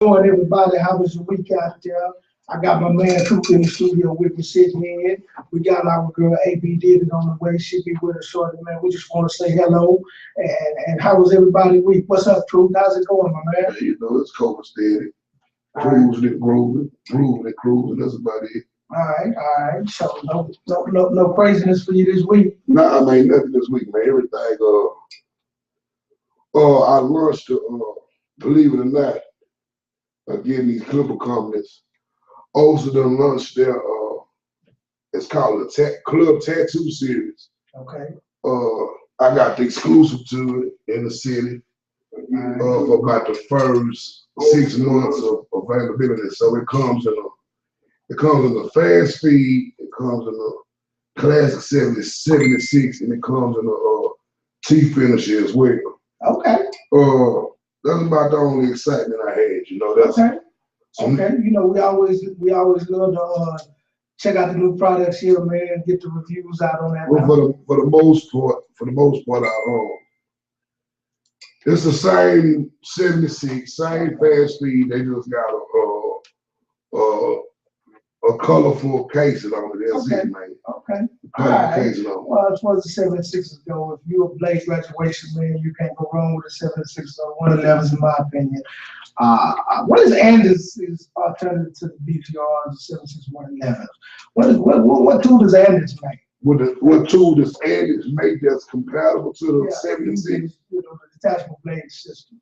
Doing everybody? How was your week out there? I got my man Coop in the studio with me sitting in. We got our girl AB David on the way. She'll be with us shortly, man. We just want to say hello and how was everybody's week? What's up, Troop? How's it going, my man? Yeah, you know, it's cold steady. All right, Cruising and grooving and cruising. That's about it. all right. So no craziness for you this week. Nah, I mean, nothing this week, man. Everything, I launched, believe it or not, again, these Clipper companies also done launched their, it's called the Club Tattoo Series. Okay. I got the exclusive to it in the city for about the first 6 months of availability. So it comes in a fast feed, it comes in a classic 76, and it comes in a T finisher as well. Okay. That's about the only excitement I had, you know. That's Okay. Okay. You know, we always love to check out the new products here, man. Get the reviews out on that. well, for the most part, it's the same 76, same fast feed. They just got a colorful casing on it. That's Okay. it, man. Okay. All Colorful right. casing on it. Well, as far as the 76 go, if you're a Blade graduation man, you can't go wrong with the 76 or 111s, in my opinion. What is Anders' alternative to the BTRs, the 76 111s? What tool does Anders make? What tool does Anders make that's compatible to the 76? You know, the detachable blade system.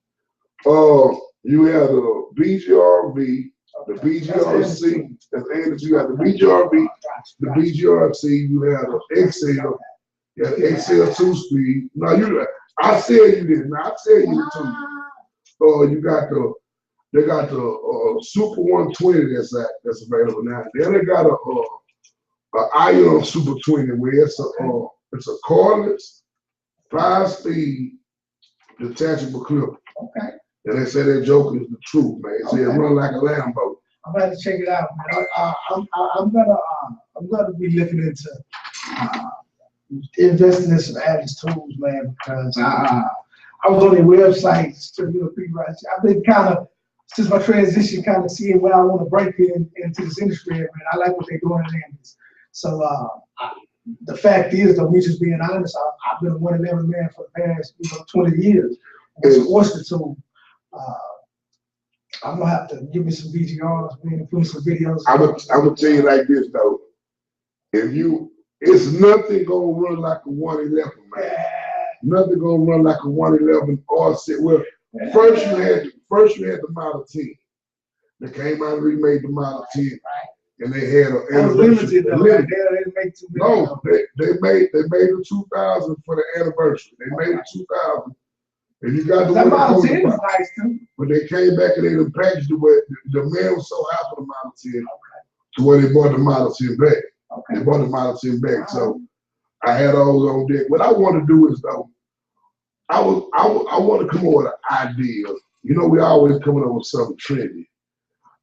You have the BGRV, the Okay. BGRC. That's Anders. You got the BGRV, the BGRC. You have the XL. You have the XL 2-speed. Now I sell you this. Now I sell you the two. They got the Super 120 that's available now. Then they got a Ion Super 20 where it's a cordless 5-speed detachable clip. Okay. And they say that joke is the truth, man. They say it run like a Lambo. I'm gonna check it out, man. I'm gonna be looking into investing in some Anders tools, man, because I was on their websites to figure out. I've been kind of since my transition, kind of seeing where I want to break into this industry, man. I like what they're doing in Anders. So the fact is, though, me just being honest, I've been a 111 man for the past 20 years. What's the tool? I'm gonna have to give me some VGRs, man, and put some videos. I'm gonna tell you like this though. It's nothing gonna run like a 111, man. Nothing gonna run like a 111 or set. Well, first you had the Model 10. They came out and remade the Model 10, and they had an anniversary. Limited though. They didn't make too many. No, they made the 2000 for the anniversary. They made the 2000. And you got the that one Model that 10 is nice too. But they came back and they done packaged it where the man was so happy with the Model 10 to where they brought the Model 10 back. Okay. They brought the Model 10 back. So I had those on deck. What I want to do is though, I want to come up with an idea. You know, we always coming up with something trendy.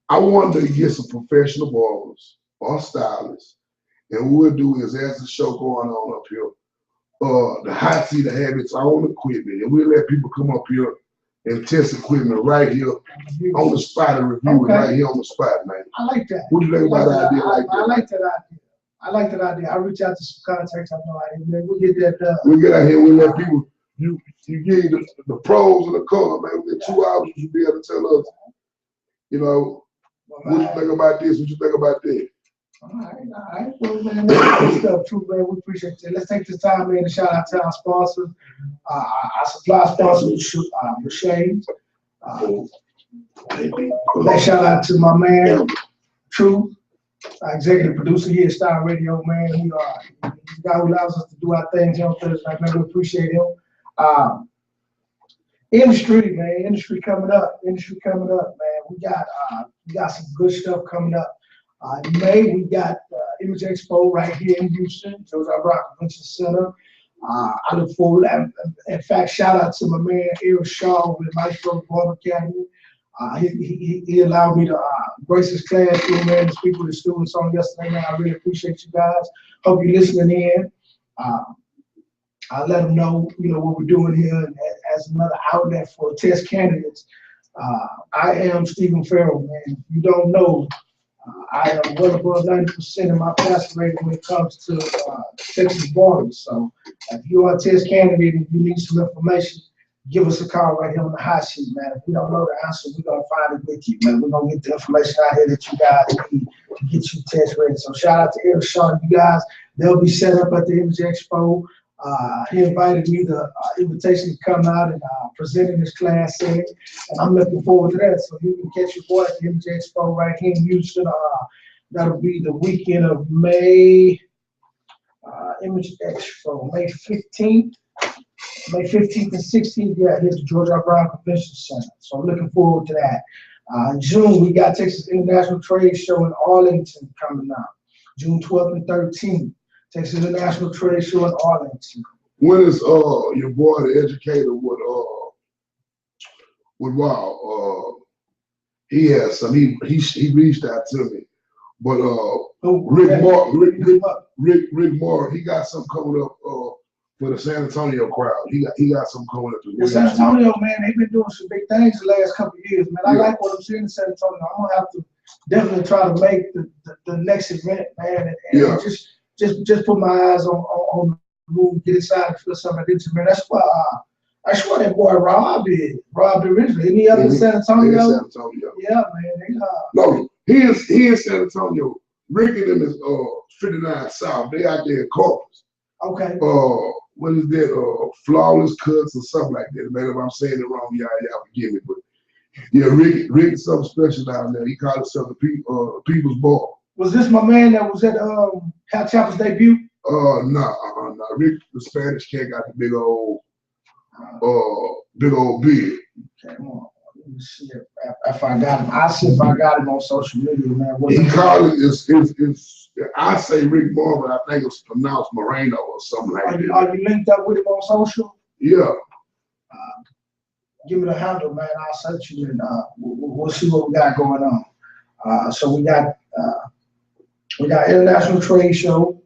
I wanted to get some professional barbers or stylists. And what we'll do is, as the show going on up here, the hot seat to have its own equipment, and we'll let people come up here and test equipment right here on the spot and review it right here on the spot, man. I like that. What do you think about an idea like that? I like that idea. I like that idea. I'll reach out to some contacts I know out here, man. We'll get that done. We'll get out here, we'll let people, you give the pros and the cons, man. Within 2 hours, you should be able to tell us, you know, what you think about this, what you think about that. All right. Well, man, good stuff, too, man. We appreciate it. Let's take this time, man, to shout out to our sponsors. Our supply sponsor, Shades. Let's shout out to my man, True, our executive producer here at Star Radio, man. He's the guy who allows us to do our things here on Thursday night, man. We appreciate him. Industry, man. Industry coming up, man. We got some good stuff coming up. In May, we got Image Expo right here in Houston, George R. Rock Convention Center. I look forward. In fact, shout out to my man Eric Shaw with Maestro Barber Academy. He allowed me to grace his classroom, man, to speak with the students on yesterday, man. I really appreciate you guys. Hope you're listening in. I'll let them know, what we're doing here as another outlet for test candidates I am Stephen Farrell, man. If you don't know, I am well above 90% in my pass rate when it comes to Texas borders. So if you are a test candidate and you need some information, give us a call right here on the hot sheet, man. If we don't know the answer, we're gonna find it with you, man. We're gonna get the information out here that you guys need to get you test ready. So shout out to Eric Shaw, you guys. They'll be set up at the Image Expo. He invited me the invitation to come out and present in his class setting, and I'm looking forward to that. So you can catch your boy at the Image Expo right here in Houston. That'll be the weekend of May. Image Expo, May 15th. May 15th and 16th, yeah, here's the George R. Brown Convention Center. So I'm looking forward to that. In June, we got Texas International Trade Show in Arlington coming up. June 12th and 13th, Texas International Trade Show in Arlington. When is your boy, the educator, with Wow? He has some. He reached out to me, but Rick Moore, he got something coming up. For the San Antonio crowd, he got some coming up. The San Antonio, man, they've been doing some big things the last couple of years, man. I like what I'm seeing in San Antonio. I'm gonna have to definitely try to make the next event, man, and just put my eyes on the room, get excited for something like this, man. That's why that boy Rob is. Rob the original. Isn't he up in San Antonio? San Antonio. Yeah, man. No, he is San Antonio. Rick and them is 59 South. They out there in Corpus. Okay. What is that? Flawless Cuts or something like that. Man, if I'm saying it wrong, y'all forgive me. But yeah, Rick is something special down there. He called himself the People's Ball. Was this my man that was at Hal Chapel's debut? No. Rick, the Spanish cat, got the big old beard. Okay, let me see if I got him. I'll see if I got him on social media, man. He called it, I say Rick Moore, but I think it's pronounced Moreno or something like that. Are you linked up with him on social? Yeah. Give me the handle, man. I'll search you and we'll see what we got going on. So we got International Trade Show,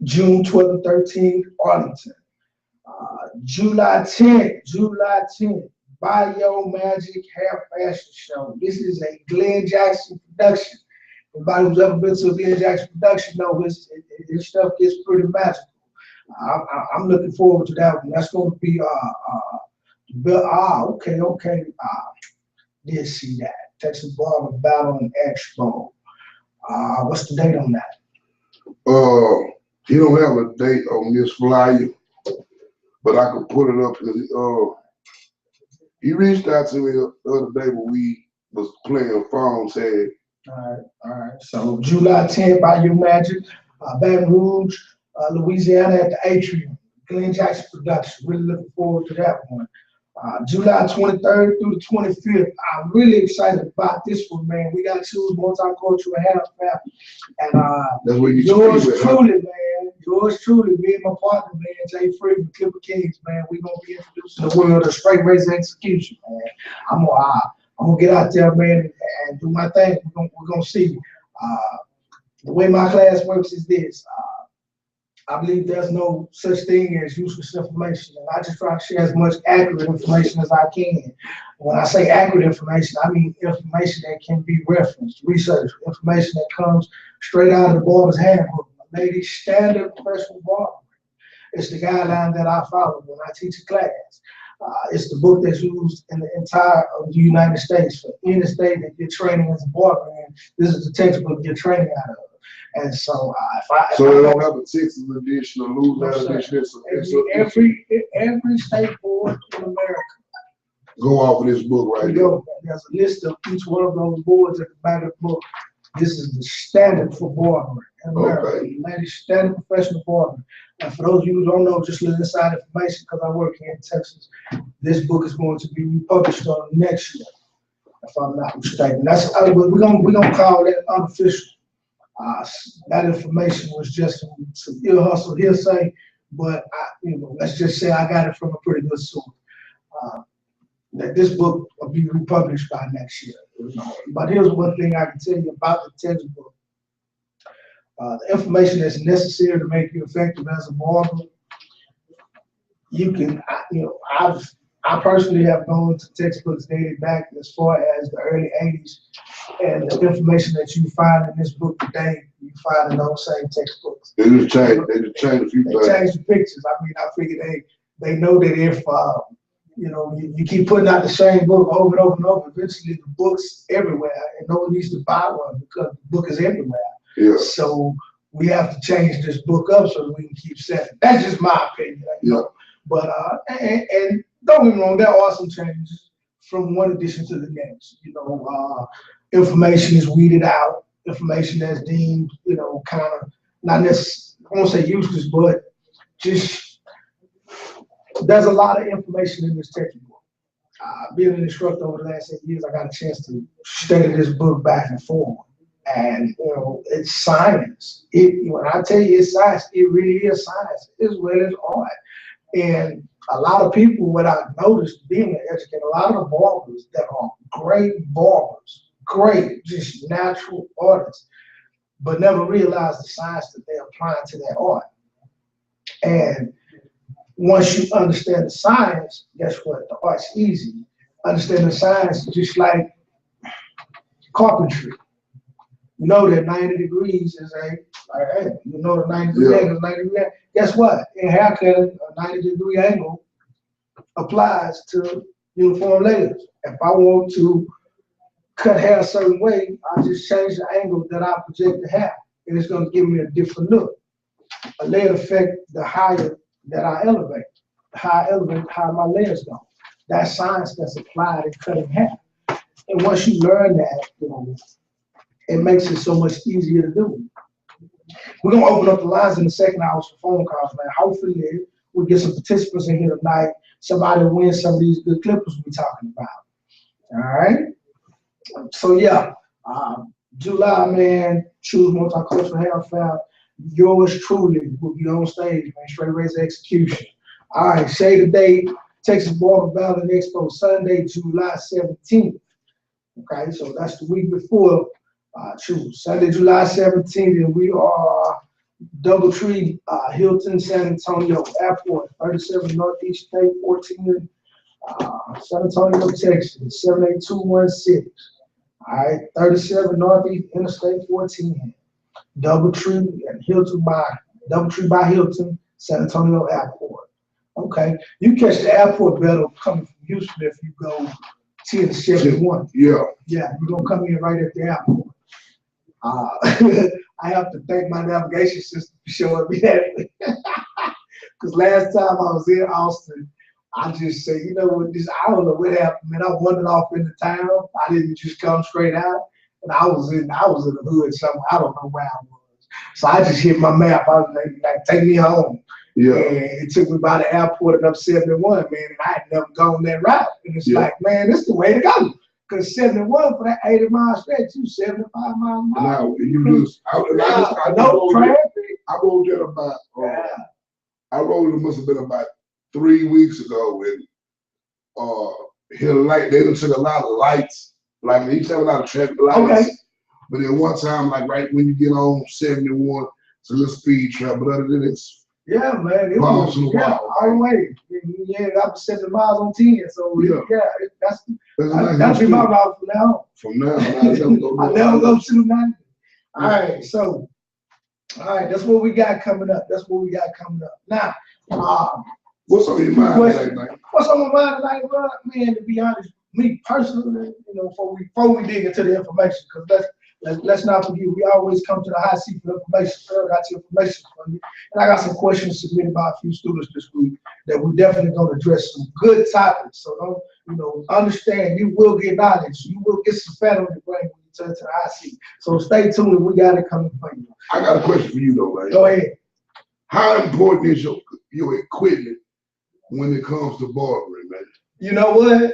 June 12th and 13th, Arlington. July 10th, Bio Magic Hair Fashion Show. This is a Glenn Jackson production. Anybody who's ever been to a Glenn Jackson production knows his stuff gets pretty magical. I'm looking forward to that one. That's going to be okay. Did see that Texas Barber Battle and Expo. What's the date on that? He don't have a date on this flyer, but I could put it up because he reached out to me the other day when we was playing phone. Said, all right. So July 10th, Bayou Magic, Baton Rouge, Louisiana at the Atrium. Glenn Jackson production. Really looking forward to that one. July 23rd through the 25th. I'm really excited about this one, man. We got to choose multicultural half, and that's what yours truly, man. Yours truly, me and my partner, man, Jay Freeman, Clipper Kings, man. We're gonna be introducing the world of straight race execution, man. I'm gonna get out there, man, and do my thing. We're gonna see. The way my class works is this. I believe there's no such thing as useless information, and I just try to share as much accurate information as I can. When I say accurate information, I mean information that can be referenced, research, information that comes straight out of the Barber's Handbook, Ladies Standard Professional Barber. It's the guideline that I follow when I teach a class. It's the book that's used in the entire of the United States for any state that you're training as a barber, and this is the textbook you're training out of. And so, they don't have a Texas edition or Louisiana edition. Every state board in America go off of this book right here. There's a list of each one of those boards at the back of the book. This is the standard for barbering in America. Okay. Ladies, standard professional barbering. And for those of you who don't know, just little inside information, because I work here in Texas, this book is going to be republished on next year, if I'm not mistaken. We're gonna call that unofficial. That information was just some ear hustle hearsay, but let's just say I got it from a pretty good source. That this book will be republished by next year. But here's one thing I can tell you about the textbook. The information that's necessary to make you effective as a barber, you can, I personally have gone to textbooks dated back as far as the early 80s, and the information that you find in this book today, you find in those same textbooks. They just changed a few things. They changed the pictures. I mean, I figure they know that if you know, you keep putting out the same book over and over and over, eventually the book's everywhere, and no one needs to buy one because the book is everywhere. Yeah. So we have to change this book up so that we can keep selling. That's just my opinion. You know? But and don't get me wrong, there are some changes from one edition to the next. You know, information is weeded out. Information that's deemed, you know, kind of not necessarily, I won't say useless, but just there's a lot of information in this textbook. Being an instructor over the last 8 years, I got a chance to study this book back and forth. And, you know, it's science. When I tell you it's science, it really is science as well as art. And a lot of people, what I've noticed being an educator, a lot of the barbers that are great barbers, great, just natural artists, but never realize the science that they're applying to their art. And once you understand the science, guess what? The art's easy. Understanding the science is just like carpentry. You know that 90 degrees is you know the 90 degree angle is 90 degree angle. Guess what? In haircutting, a 90-degree angle applies to uniform layers. If I want to cut hair a certain way, I just change the angle that I project the hair, and it's going to give me a different look. A layer effect, the higher that I elevate. The higher I elevate, the higher my layers go. That's science that's applied in cutting hair. And once you learn that, you know, it makes it so much easier to do. We're gonna open up the lines in the second hour for phone calls, man. Hopefully we'll get some participants in here tonight. Somebody will win some of these good clippers we're talking about. All right. So yeah, July, man, choose multicultural hair found. Yours truly will be on stage, man. Straight Razor Execution. All right, Shade of Day, Texas Barber Ballad Expo, Sunday, July 17th. Okay, so that's the week before. Choose Sunday, July 17th, and we are Doubletree, Hilton, San Antonio Airport, 37 Northeast State 14, San Antonio, Texas, 78216. All right, 37 Northeast Interstate 14, Doubletree and Hilton Doubletree by Hilton, San Antonio Airport. Okay, you catch the airport better coming from Houston if you go 10 to 71. Yeah. Yeah, you're gonna come in right at the airport. I have to thank my navigation system for showing me that. Because last time I was in Austin, I just said, you know what, I don't know what happened, man. I wandered off into town. I didn't just come straight out. And I was in the hood somewhere. I don't know where I was. So I just hit my map. I was like, take me home. Yeah. And it took me by the airport and up 71, man. And I had never gone that route. And it's like, man, this is the way to go. Because 71 for that 80-mile stretch, you 75 miles an hour. Now, you just, I rode that about, I rode it must have been about 3 weeks ago. And they done took a lot of lights. Like, they took a lot of traffic lights. Okay. But then one time, like right when you get on 71, it's a little speed trap. But other than this, yeah, man, it was all the way. Yeah, I was 70 miles on 10. So that'll be my route from now on. From now on, I never go to 90. All right, so that's what we got coming up. Now, what's on your mind tonight, man? What's on my mind tonight, bro? Man, to be honest, me personally, you know, before we dig into the information, because let's not forget, we always come to the high seat for information. So I got your information for you. And I got some questions submitted by a few students this week that we're definitely going to address some good topics. So don't, you know, understand you will get knowledge. You will get some fat on your brain when you turn to the high seat. So stay tuned. We got it coming for you. I got a question for you though, man. Go ahead. How important is your equipment when it comes to barbering, man? You know what?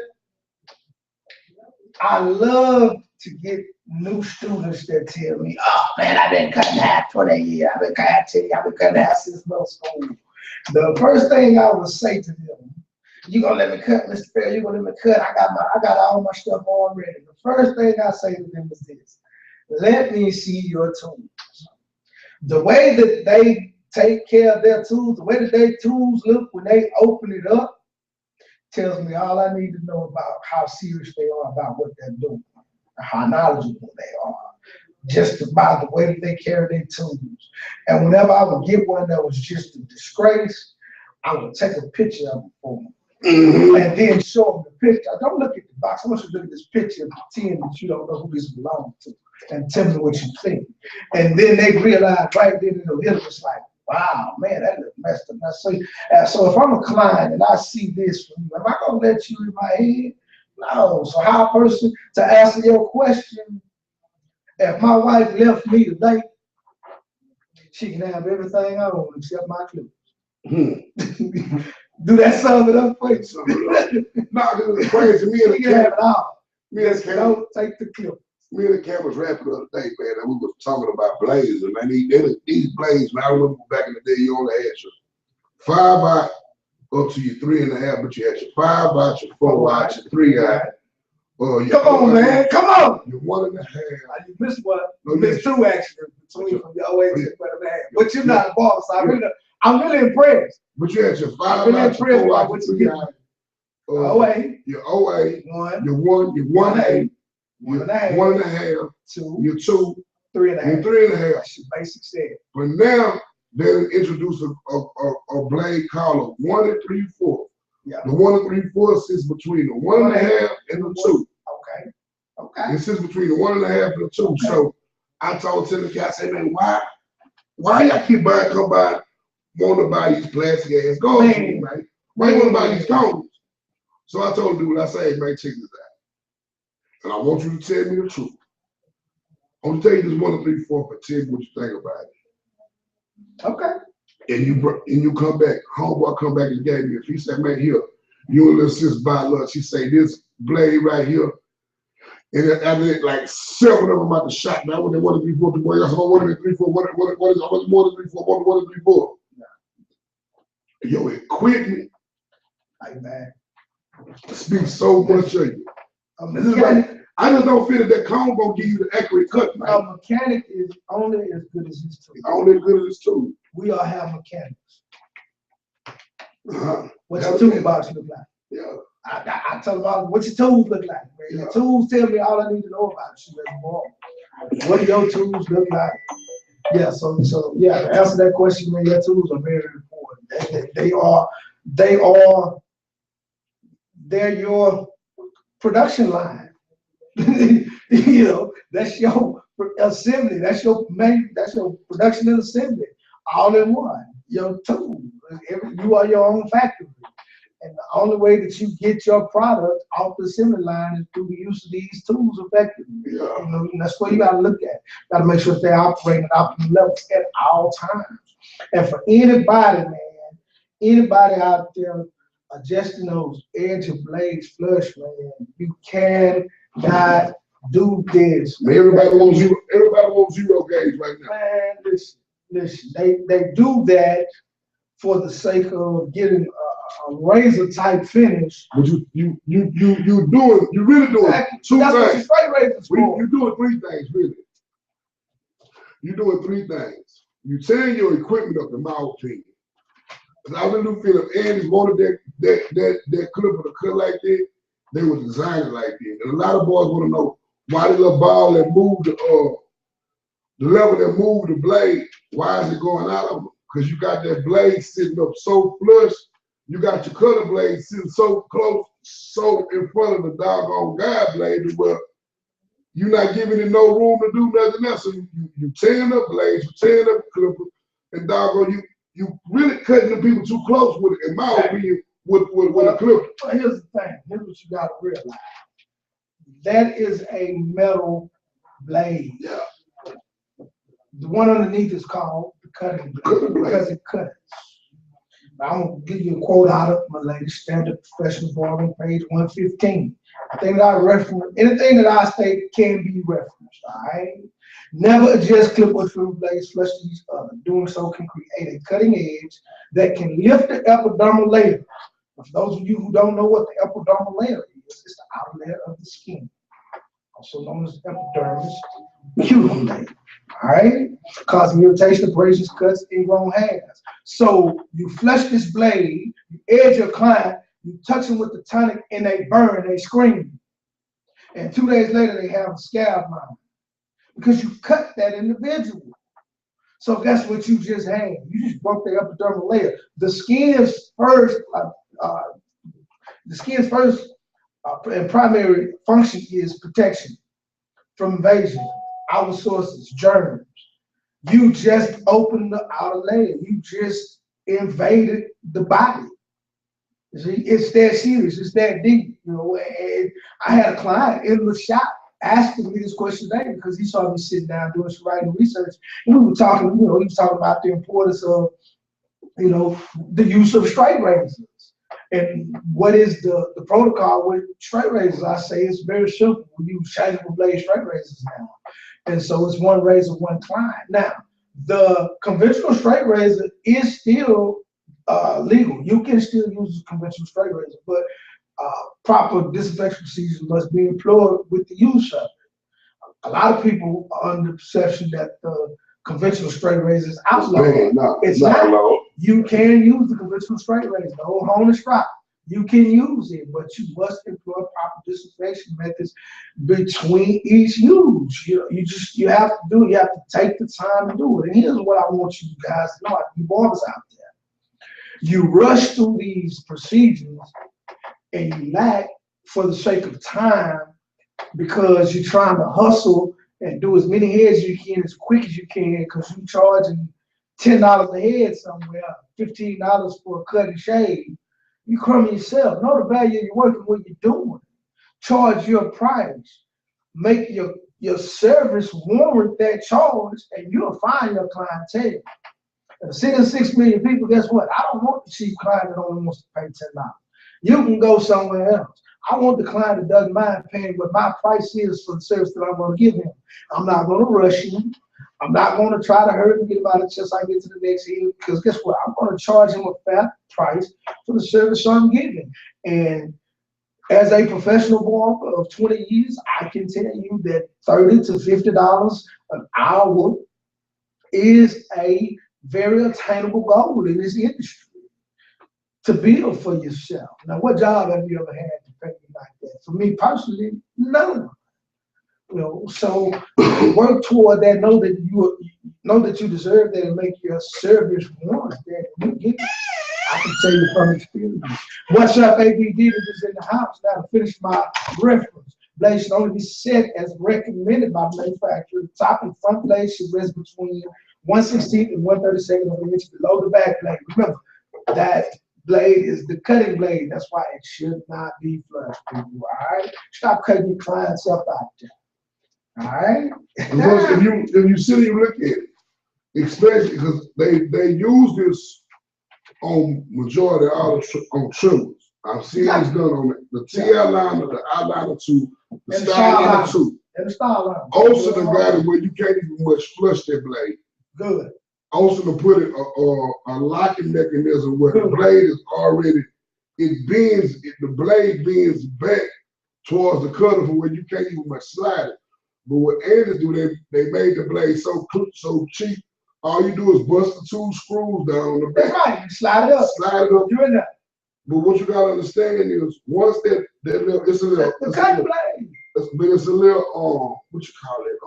I love to get new students that tell me, oh man, I've been cutting hair for a year. I've been cutting hair since middle school. The first thing I would say to them, you gonna let me cut, Mr. Fair, you gonna let me cut. I got all my stuff already. The first thing I say to them is this: let me see your tools. The way that they take care of their tools, the way that their tools look when they open it up, tells me all I need to know about how serious they are about what they're doing, how knowledgeable they are, just about the way that they carry their tools. And whenever I would get one that was just a disgrace, I would take a picture of it for them. And then show them the picture. Don't look at the box. I want you to look at this picture and pretend that you don't know who this belongs to, and tell me what you think. And then they realize right then in the middle, it's like, wow, man, that looks messed up. So if I'm a client and I see this from you, am I gonna let you in my head? No. So how a person, to answer your question, if my wife left me today, she can have everything I own except my clothes. Do that sum it up for you? No, it was crazy. Me and the don't take the clip. Me and the cameras rapping the other day, man, and we was talking about blades, and man, these blades, man, I remember back in the day, you only had your 5 out up to your 3.5, but you had your 5 out, your 4 out, your 3 out. Come on, man, come on. Your 1.5. You missed one. You missed 2 actually between from your 08 to 1.5. But you're not a boss. I'm really impressed. But you had your 5 out, your 4 out, what you get. Your 08, your 1, your 1A, your 1.5, 2, your 2, 3.5. Your 3.5. That's your basic set. But now they introduce a blade called a 1 3/4. Yeah. The 1 3/4 sits between the 1.5 and the 2. Okay. It sits between the 1.5 and the 2. Okay. So I told the guy, I said, man, why y'all keep want to buy these plastic ass goals, man? Why you want to buy these cones? So I told the dude, I said, hey, man, check this out. And I want you to tell me the truth. I'm gonna tell you this 1 3/4, but tell me what you think about it. Okay. And you come back, homeboy come back and gave me. If he said, man, here, you and little sis buy lunch. He say this blade right here. And then after like 7 of them out the shop. Now when they 1 3/4, the boy, I said, 1 3/4, what is it? 1 3/4, 1 3/4. Yo, equipment, like man, speaks so much of you. I just don't feel that cone gonna give you the accurate cut, man. A mechanic is only as good as his tool. Only as good as his tool. We all have mechanics. What's your toolbox look like? Yeah. I tell them all, what's your tools look like? Yeah. Your tools tell me all I need to know about it. What do your tools look like? Yeah, so yeah, to answer that question, man, your tools are very important. They're your production line. You know, that's your assembly, that's your production and assembly, all in one. Your tool. You are your own factory. And the only way that you get your product off the assembly line is through the use of these tools effectively. Yeah. You know, that's what you gotta look at. Gotta make sure they're operating at optimal levels at all times. And for anybody, man, anybody out there adjusting those edge of blades flush, man, you cannot do this. Man, everybody wants zero gauge right now. Man, listen, they do that for the sake of getting a razor type finish. But you really doing exactly. 2 That's things. You're doing 3 things, really. You're doing 3 things. You tearing your equipment up, in my opinion. Cause I really do feel if Andy wanted that clipper to cut like that, they would design it like that. And a lot of boys want to know why the little ball that moved the level that moved the blade, why is it going out of them? Because you got that blade sitting up so flush, you got your cutter blade sitting so close, so in front of the doggone guide blade, well, you're not giving it no room to do nothing else. So you tearing up blades, you tearing up clipper, and doggone you really cutting the people too close with it, in my opinion, with a clipper. Well, here's the thing. Here's what you got to realize. That is a metal blade. Yeah. The one underneath is called the cutting blade because it cuts. Now, I'm going to give you a quote out of my latest Standard Professional Barbering, page 115. Anything that I state can be referenced, all right? Never adjust clip or trim blades flush to each other. Doing so can create a cutting edge that can lift the epidermal layer. For those of you who don't know what the epidermal layer is, it's the outer layer of the skin, also known as epidermis cuticulae. All right, causing irritation, abrasions, cuts, ingrown hairs. So you flush this blade, you edge your client, You touch them with the tonic and they burn, they scream. And 2 days later, they have a scab line because you cut that individual. So guess what you just had? You just broke the epidermal layer. The skin's first and primary function is protection from invasion, outer sources, germs. You just opened the outer layer. You just invaded the body. See, it's that serious. It's that deep. You know, and I had a client in the shop asking me this question today because he saw me sitting down doing some writing research, and we were talking. You know, he was talking about the importance of, you know, the use of straight razors and what is the protocol with straight razors. I say it's very simple. We use changeable blade straight razors now, and so it's one razor, one client. Now, the conventional straight razor is still legal. You can still use a conventional straight razor, but proper disinfection procedures must be employed with the use of it. A lot of people are under the perception that the conventional straight razor is outlawed. It's not. You can use the conventional straight razor, the whole hone and strop. You can use it, but you must employ proper disinfection methods between each use. You have to do it. You have to take the time to do it. And here's what I want you guys to know, you barbers out there. You rush through these procedures and you lack for the sake of time because you're trying to hustle and do as many heads as you can as quick as you can because you're charging $10 a head somewhere, $15 for a cut and shave. You crummy yourself. Know the value you're working, what you're doing. Charge your price. Make your service warrant that charge, and you'll find your clientele. In a city of 6 million people, guess what? I don't want the cheap client that only wants to pay $10. You can go somewhere else. I want the client that doesn't mind paying what my price is for the service that I'm going to give him. I'm not going to rush him. I'm not going to try to hurry and get him out of just I get to the next year, because guess what? I'm going to charge him a fair price for the service I'm giving. And as a professional barber of 20 years, I can tell you that $30 to $50 an hour is a very attainable goal in this industry to build for yourself. Now, what job have you ever had to pay me like that? For me personally, none. You know, so work toward that. Know that you deserve that and make your service warrant that. You get it. I can tell you from experience. What's up, AB Divas is in the house. Now to finish my reference. Blade should only be set as recommended by the manufacturer. The top and front blade should rest between 1/16 and 1/32 of an inch below the back blade. Remember, that blade is the cutting blade. That's why it should not be flush, people. All right? Stop cutting your clients up out there. All right? Because if you sit and you look at it, especially because they use this on majority of all on trimmers. I've seen this done on the TL liner, the eyeliner to the style liner too. And the style liner. Also, the guy where you can't even much flush that blade. Good. Also, to put it a locking mechanism where the blade is already, it bends, the blade bends back towards the cutter for where you can't even much slide it. But what Andy do, they made the blade so cheap. All you do is bust the 2 screws down on the back. That's right. You slide it up. Slide it up. You're in there. But what you gotta understand is once that little, it's a little, the cutting blade. It's a little what you call it?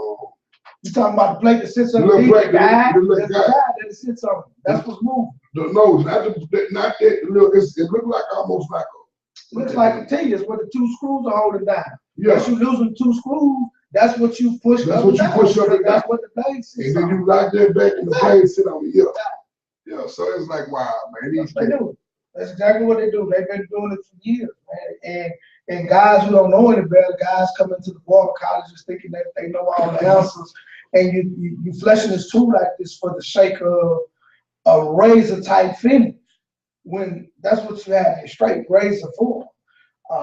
You talking about the plate that sits on the guy? There's a guy that sits on it. That's what's moving. No, not that little. It looks like almost like a. Looks like a T. It's what the 2 screws are holding down. Yeah. Once you losing 2 screws, that's what you push up. That's what you push up and down. That's what the blade sits on. And then you lock that back and the blade sit on the hip. Yeah, so it's like, wow, man. That's what they do. That's exactly what they do. They've been doing it for years, man. And guys who don't know any better, guys come into the barber colleges thinking that they know all the answers. And you fleshing this tool like this for the sake of a razor type finish, when that's what you have your straight razor for.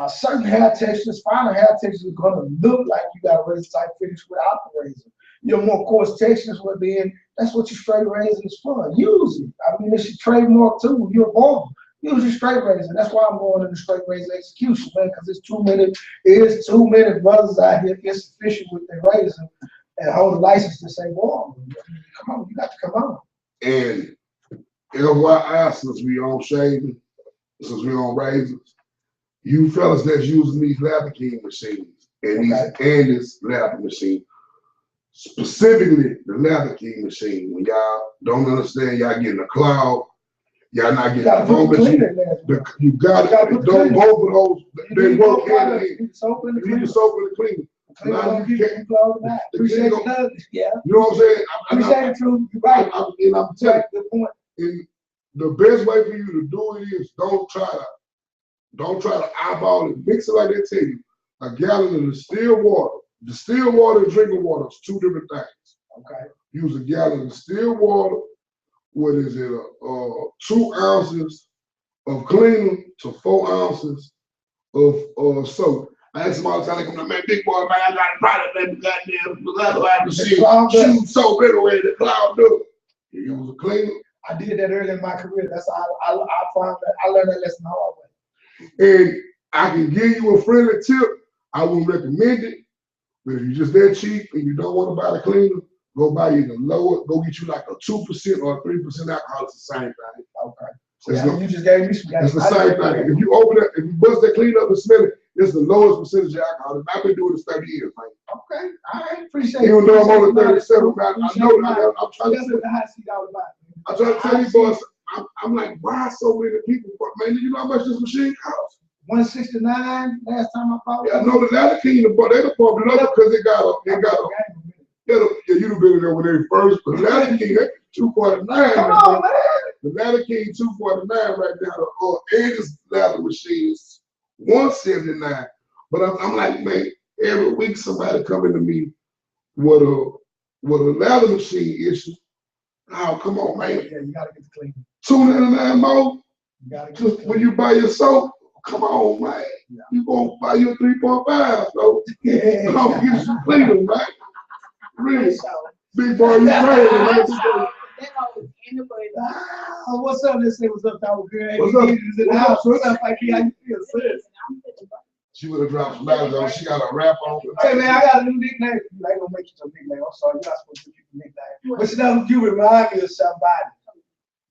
Certain hair textures, finer hair textures are gonna look like you got a razor type finish without the razor. Your more coarse textures will be in, that's what your straight razor is for. Use it. I mean, it's your trademark too. You're a barber. Use your straight razor. That's why I'm going into straight razor execution, man, because it's too many brothers out here insufficient with their razor and hold a license to say, "Boy, come on, you got to come on." And FYI, since we on shaving, since we on razors, you fellas that's using these Lather King machines and this Lather machine, specifically the Lather King machine, when y'all don't understand, y'all getting a cloud, y'all not getting a phone machine. You got it. Don't go for those. They work hand in hand. You need the soap and the cleaner. Appreciate yeah. You know what I'm saying? Appreciate it, True. You're right. And I'm telling you, and the best way for you to do it is don't try to eyeball it. Mix it like they tell you. A gallon of distilled water and drinking water is two different things. Okay. Use a gallon of distilled water. What is it? 2 ounces of cleaner to 4 ounces of soap. I asked him all the time, like, man, big boy, man, I got a product, man, goddamn shoot soap everywhere, the cloud up. He use a cleaner. I did that early in my career. That's how I found that. I learned that lesson the hard way. And I can give you a friendly tip. I wouldn't recommend it, but if you're just that cheap and you don't want to buy the cleaner, go buy you the lower, go get you like a 2% or a 3% alcohol. It's the same thing. Okay. So you just gave me some. It's the same thing. If you open it, if you bust that cleaner up and smell it, it's the lowest percentage of alcohol. I've been doing this 30 years, man. Okay. All right. Appreciate it. Even though I'm only 37, man, I know that I'm trying to tell you, boys, I'm like, why so many people? Man, you know how much this machine costs? $169 last time I bought it. Yeah, I know the Lather King, they done bought it up because it got a. Yeah, you'd have been there when they first, but the Lather King, that's $249. Come on, man. The Lather King $249 right now. And this lather machine is $179. But I'm like, man, every week somebody coming to me with a lather machine issue. Oh, come on, man. Yeah, you gotta get the clean. $299 more. You gotta get just when you buy your soap. Come on, man. Yeah. You gonna buy your 3.5, so I'm gonna get some cleaner, man. Really. Big boy, you crazy, man. What's up? Let's say what's up, Tower Girl. What's up? In the house. What's up, like how you feel, sis? She would have dropped some knowledge on. She got a rap on. Hey man, I got a new nickname. I ain't gonna make you your nickname. I'm sorry, you're not supposed to keep your nickname. But you know, you remind me of somebody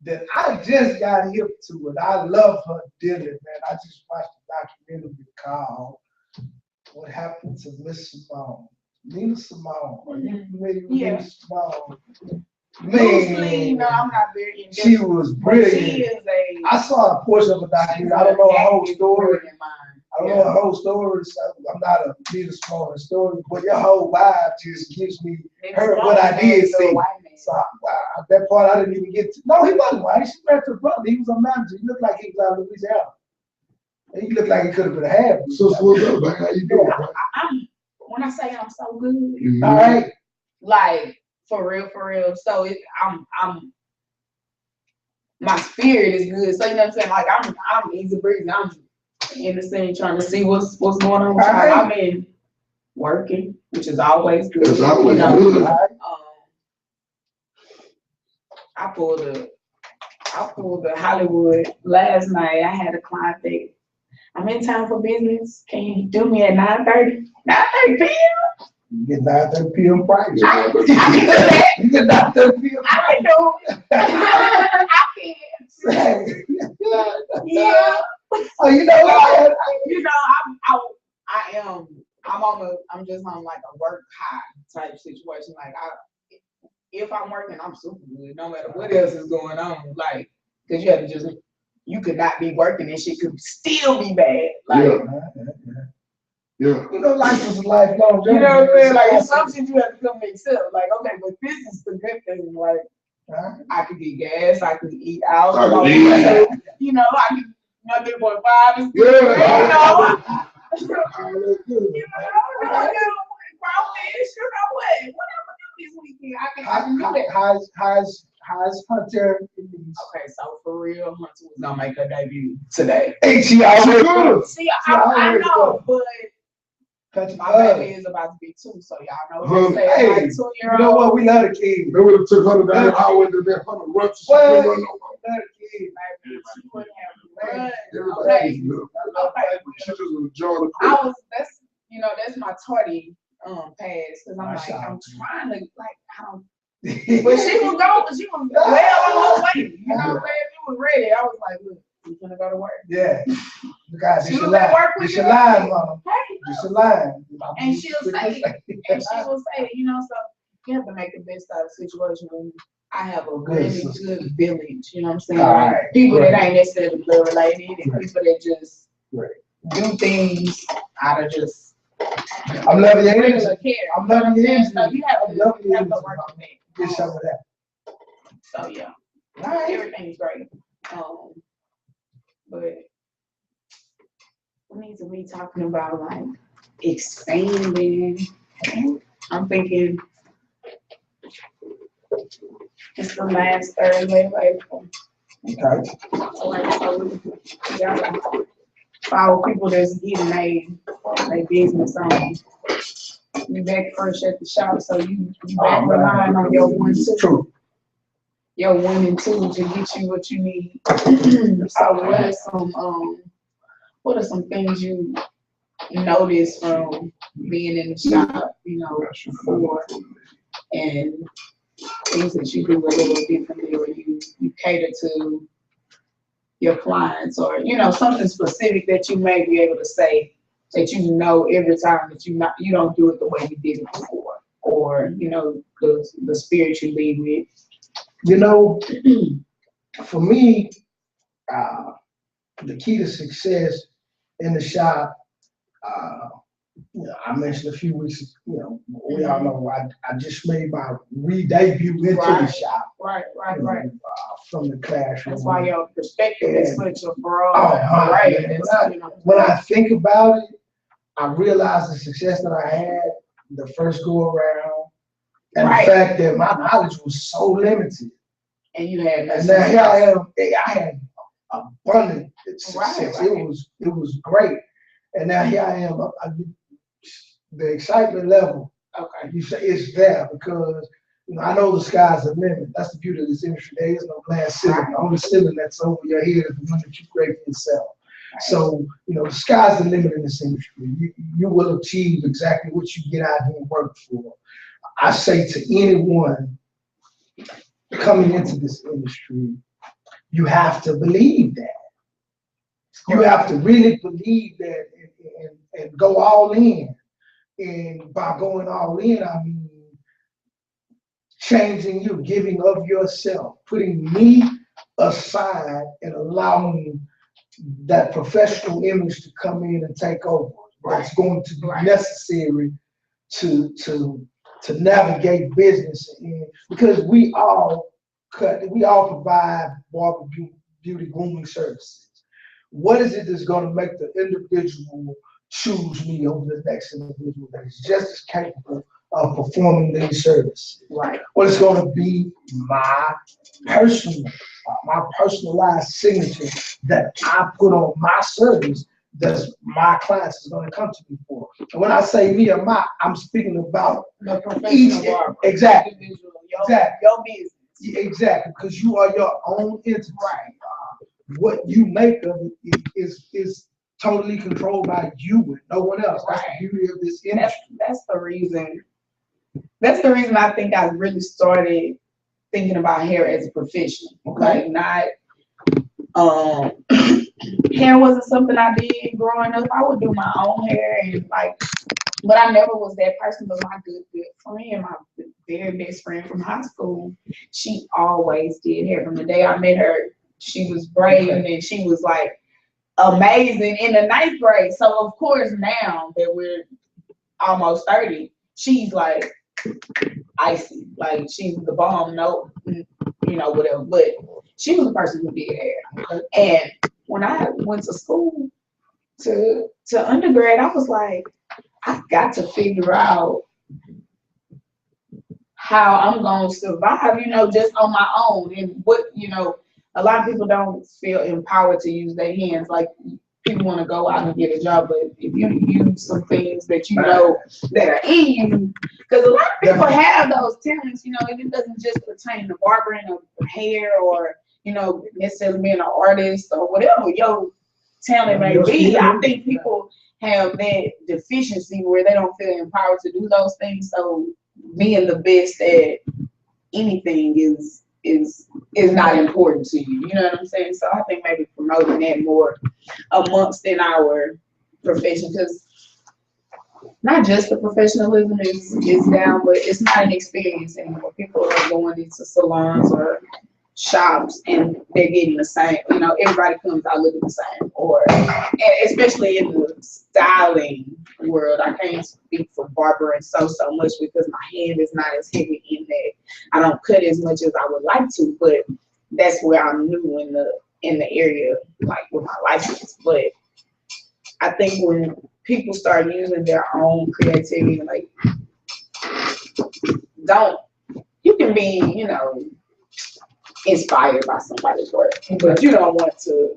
that I just got hip to, and I love her dearly, man. I just watched a documentary called "What Happened to Miss Simone." Nina Simone. Are you familiar with Nina Simone? Man, no, I'm not very in. She was brilliant. I saw a portion of a documentary. I don't know the whole story. I don't know the whole story. So I'm not a Nina Simone historian, but your whole vibe just gives me her what I did see. So that part I didn't even get to. No, he wasn't white. She married to her brother. He was a manager. He looked like he was out of Louisiana. He looked like he could have been a half. So what's up, man? How you doing? When I say I'm so good, all right, like for real. So I'm my spirit is good. So you know what I'm saying? Like I'm easy breezy. I'm in the scene trying to see what's going on. I'm in working, which is always good. It's always good. I pulled the Hollywood last night. I had a client that I'm in town for business. Can you do me at 9:30? 9:30 p.m. You get 9:30 p.m. price. I can do that. You get 9:30 p.m. price. I can do it. I can. Yeah. Oh, you know what? You know, I'm just on like a work high type situation. Like if I'm working, I'm super good, no matter what else is going on. Like, cause you could not be working and shit could still be bad. Like, yeah. You know, life is a lifelong journey. You know what I'm saying? Like, some shit you have to come accept. Like, okay, but this is the good thing. Like, I could get gas, I could eat out. You know, I could. 1.5 is good. You know, whatever this weekend, I can do that. How's Hunter? Okay, so for real, Hunter was gonna make her debut today. Hey, she already good. See, I know, but my baby is about to be 2, so y'all know. Hey, like 2-year-old. You know what? We love the kid. They would have took her down the highway to that Hunter run. She couldn't run no more. Love the kid, baby. She wouldn't have run. Everybody's good. She just enjoyed the cool. That's my tardy pass, because I'm like, I'm trying to, like, I don't. But she was well on her way. You know, if you was ready, I was like, look, we're gonna go to work. Yeah. guys, She just a was at line. work with Just a you. line, mama. Hey, Just a line. and she'll say, you know, so you have to make the best out of the situation. And I have a Good really sister. good village, you know what I'm saying? All Like, right. people Great. that ain't necessarily blood related, and Great. people that just Great. do things out of just I'm loving your energy. regular care. I'm loving your energy. So you have I'm loving to, your have to energy. work on that. Get some of that. So yeah, All right. everything's great. But we need to be talking about like expanding. I'm thinking it's the last Thursday of April. Okay. So yeah, for our people that's getting their business on. You back first at the shop, so you back relying on your one two. True. Your 1 and 2 to get you what you need. So what are some things you notice from being in the shop, you know, before, and things that you do a little differently, or you cater to your clients, or you know, something specific that you may be able to say that you know every time that you don't do it the way you did it before, or you know, the spirit you lead with. You know, for me, the key to success in the shop, you know, I mentioned a few weeks, you know, we all know I just made my re-debut into the shop. Right. From the classroom. That's why your perspective is such a broad array. array. When I think about it, I realize the success that I had the first go around, and the fact that my knowledge was so limited. And you had and now here I am. I had abundant success. Right. It was great. And now here I am. The excitement level, you say it's there because you know I know the sky's the limit. That's the beauty of this industry. There is no glass ceiling. The only ceiling that's over your head is the one that you create for yourself. Right. So you know the sky's the limit in this industry. You will achieve exactly what you get out here and work for. I say to anyone coming into this industry, you have to believe that. You have to really believe that and go all in. And by going all in, I mean changing you, giving of yourself, putting me aside and allowing that professional image to come in and take over. That's going to be necessary to navigate business in, because we all provide barber beauty grooming services. What is it that's going to make the individual choose me over the next individual that is just as capable of performing these services? Right. Well, it's going to be my personalized signature that I put on my service that my clients is going to come to me for. And when I say me or my, I'm speaking about the professional barber. Exactly. Your business. Exactly, because you are your own entity. Right. What you make of it is totally controlled by you and no one else. That's the beauty of this industry. That's the reason. That's the reason I think I really started thinking about hair as a profession. Okay. Like not hair wasn't something I did growing up. I would do my own hair and but I never was that person. But my good friend, my very best friend from high school, she always did hair. From the day I met her, she was braiding and she was like amazing in the 9th grade. So of course now that we're almost 30, she's like icy. Like she's the bomb, no, you know, whatever. But she was the person who did hair. And when I went to school to undergrad, I was like, I got to figure out how I'm gonna survive, you know, just on my own. And what, you know, a lot of people don't feel empowered to use their hands. Like people want to go out and get a job, but if you use some things that you know that are in you, because a lot of people have those talents, you know, and it doesn't just pertain to barbering or hair or, you know, necessarily being an artist or whatever your talent may be. I think people have that deficiency where they don't feel empowered to do those things. So being the best at anything is is not important to you. You know what I'm saying? So I think maybe promoting that more amongst in our profession, because not just the professionalism is down, but it's not an experience anymore. People are going into salons or shops and they're getting the same, everybody comes out looking the same, and especially in the styling world. I can't speak for barber and so much because my hand is not as heavy in that. I don't cut as much as I would like to, but that's where I'm new in the area, like with my license. But I think when people start using their own creativity, like you can be, inspired by somebody's work, but you don't want to,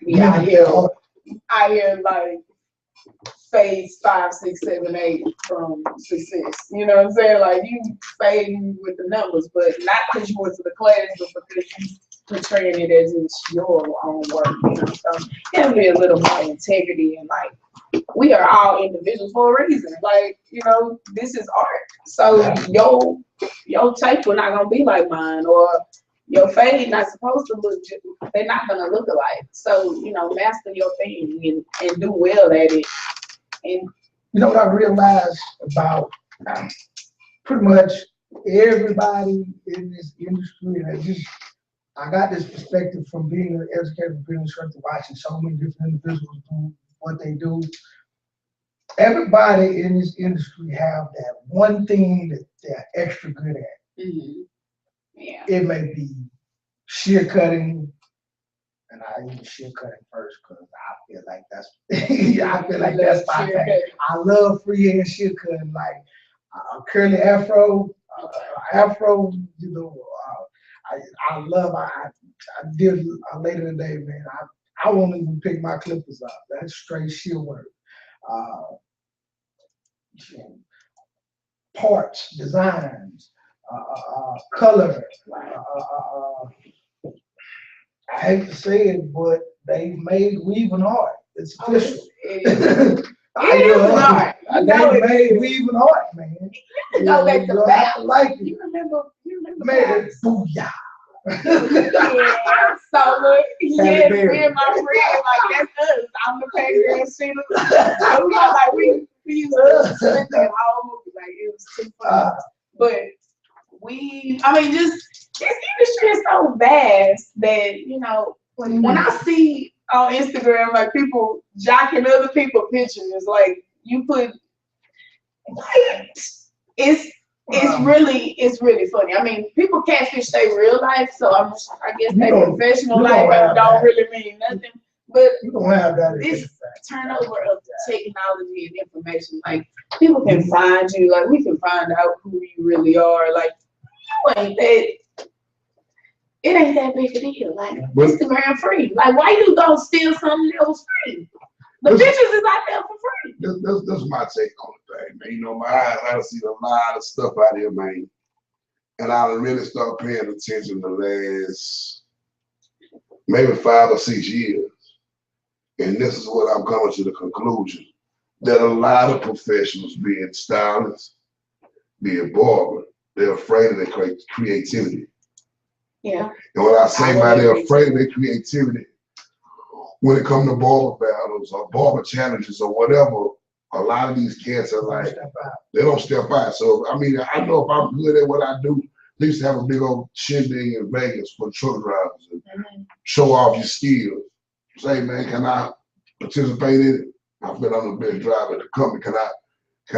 be out here like phase 5, 6, 7, 8 from success. You know what I'm saying? Like you fading with the numbers, but not because you went to the class, but because you portraying it as it's your own work. So it'll be a little more integrity, and like we are all individuals for a reason. Like this is art, so your tape will not gonna be like mine, or your fade not supposed to look. They're not gonna look alike. So master your thing and do well at it. And what I realized about pretty much everybody in this industry, and I got this perspective from being an educator, being an instructor, watching so many different individuals do what they do. Everybody in this industry have that one thing that they're extra good at. Mm-hmm. Yeah. It may be shear cutting, and I use shear cutting first because I feel like that's my thing. I love freehand shear cutting, like curly afro, I love. I did later in the day, man. I won't even pick my clippers up. That's straight shear work. Parts, designs, color. I hate to say it, but they've made weaving art. It's official. It is art. They made weaving art, man. You go back to back. Like it. You remember Man, booyah. Yeah, so look, yes, me and my friend, like that's us. I'm the pay girl, Sheila. We got like we used to spend that whole movie, like it was too funny. But this industry is so vast that when I see on Instagram like people jocking other people's pictures, like you put, it's really funny. I mean, people catfish their real life, so I guess their professional life don't really mean nothing. But you don't have that. This turnover of technology and information, like people can find you, like we can find out who you really are. Like it ain't that big a deal. Like Instagram free. Like why you gonna steal something that was free? The pictures is out there for free. That's my take on the thing, man. I see a lot of stuff out here, man. And I really start paying attention the last maybe 5 or 6 years. And this is what I'm coming to the conclusion, that a lot of professionals, being stylists, being barber, they're afraid of their creativity. Yeah. And when I say they're afraid of their creativity, when it comes to barber battles or barber challenges or whatever, a lot of these cats are like, they don't step out. So, I mean, I know if I'm good at what I do, I used to have a big old shindig in Vegas for truck drivers and show off your skills. Say, man, can I participate in it? I've been on the best driver at the company. Can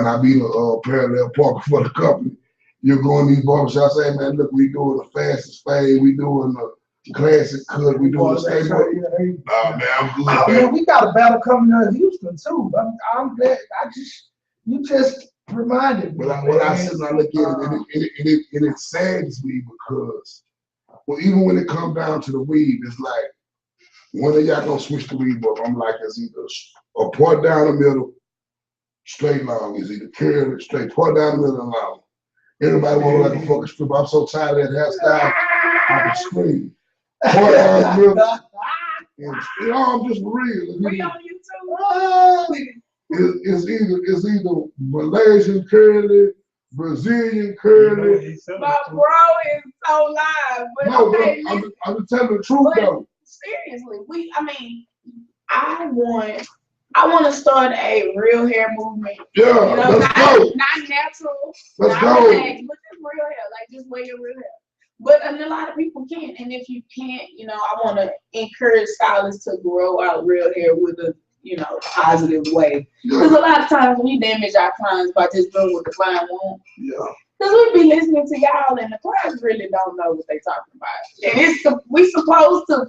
I be the parallel parker for the company? You go in these barbershops, say, man, look, we doing the fastest fade, we doing the classic cut, we doing the skateboard. Nah, man, I'm good. Man, we got a battle coming out of Houston too. I'm glad. You just reminded me. But when I sit and I look at it, it saddens me because, well, even when it comes down to the weave, it's like, when are y'all gonna switch the weave up? I'm like, it's either a part down the middle, straight long. It's either curly, straight, part down the middle and long. Everybody want to like a fucking strip. I'm so tired of that hairstyle, I can scream. Part down the middle. And, I'm just real. We on YouTube. It's either Malaysian curly Brazilian curly. My bro is so live, but No, okay, but I'm just telling the truth though. seriously, I want to start a real hair movement. Yeah, You know, let's go. not natural, Let's not go. relaxed, but just real hair, like just wear your real hair. But a lot of people can't, and if you can't, I want to encourage stylists to grow out real hair with a positive way. Because a lot of times we damage our clients by just doing what the client wants. Yeah. Because we be listening to y'all, and the clients really don't know what they talking about. And we supposed to,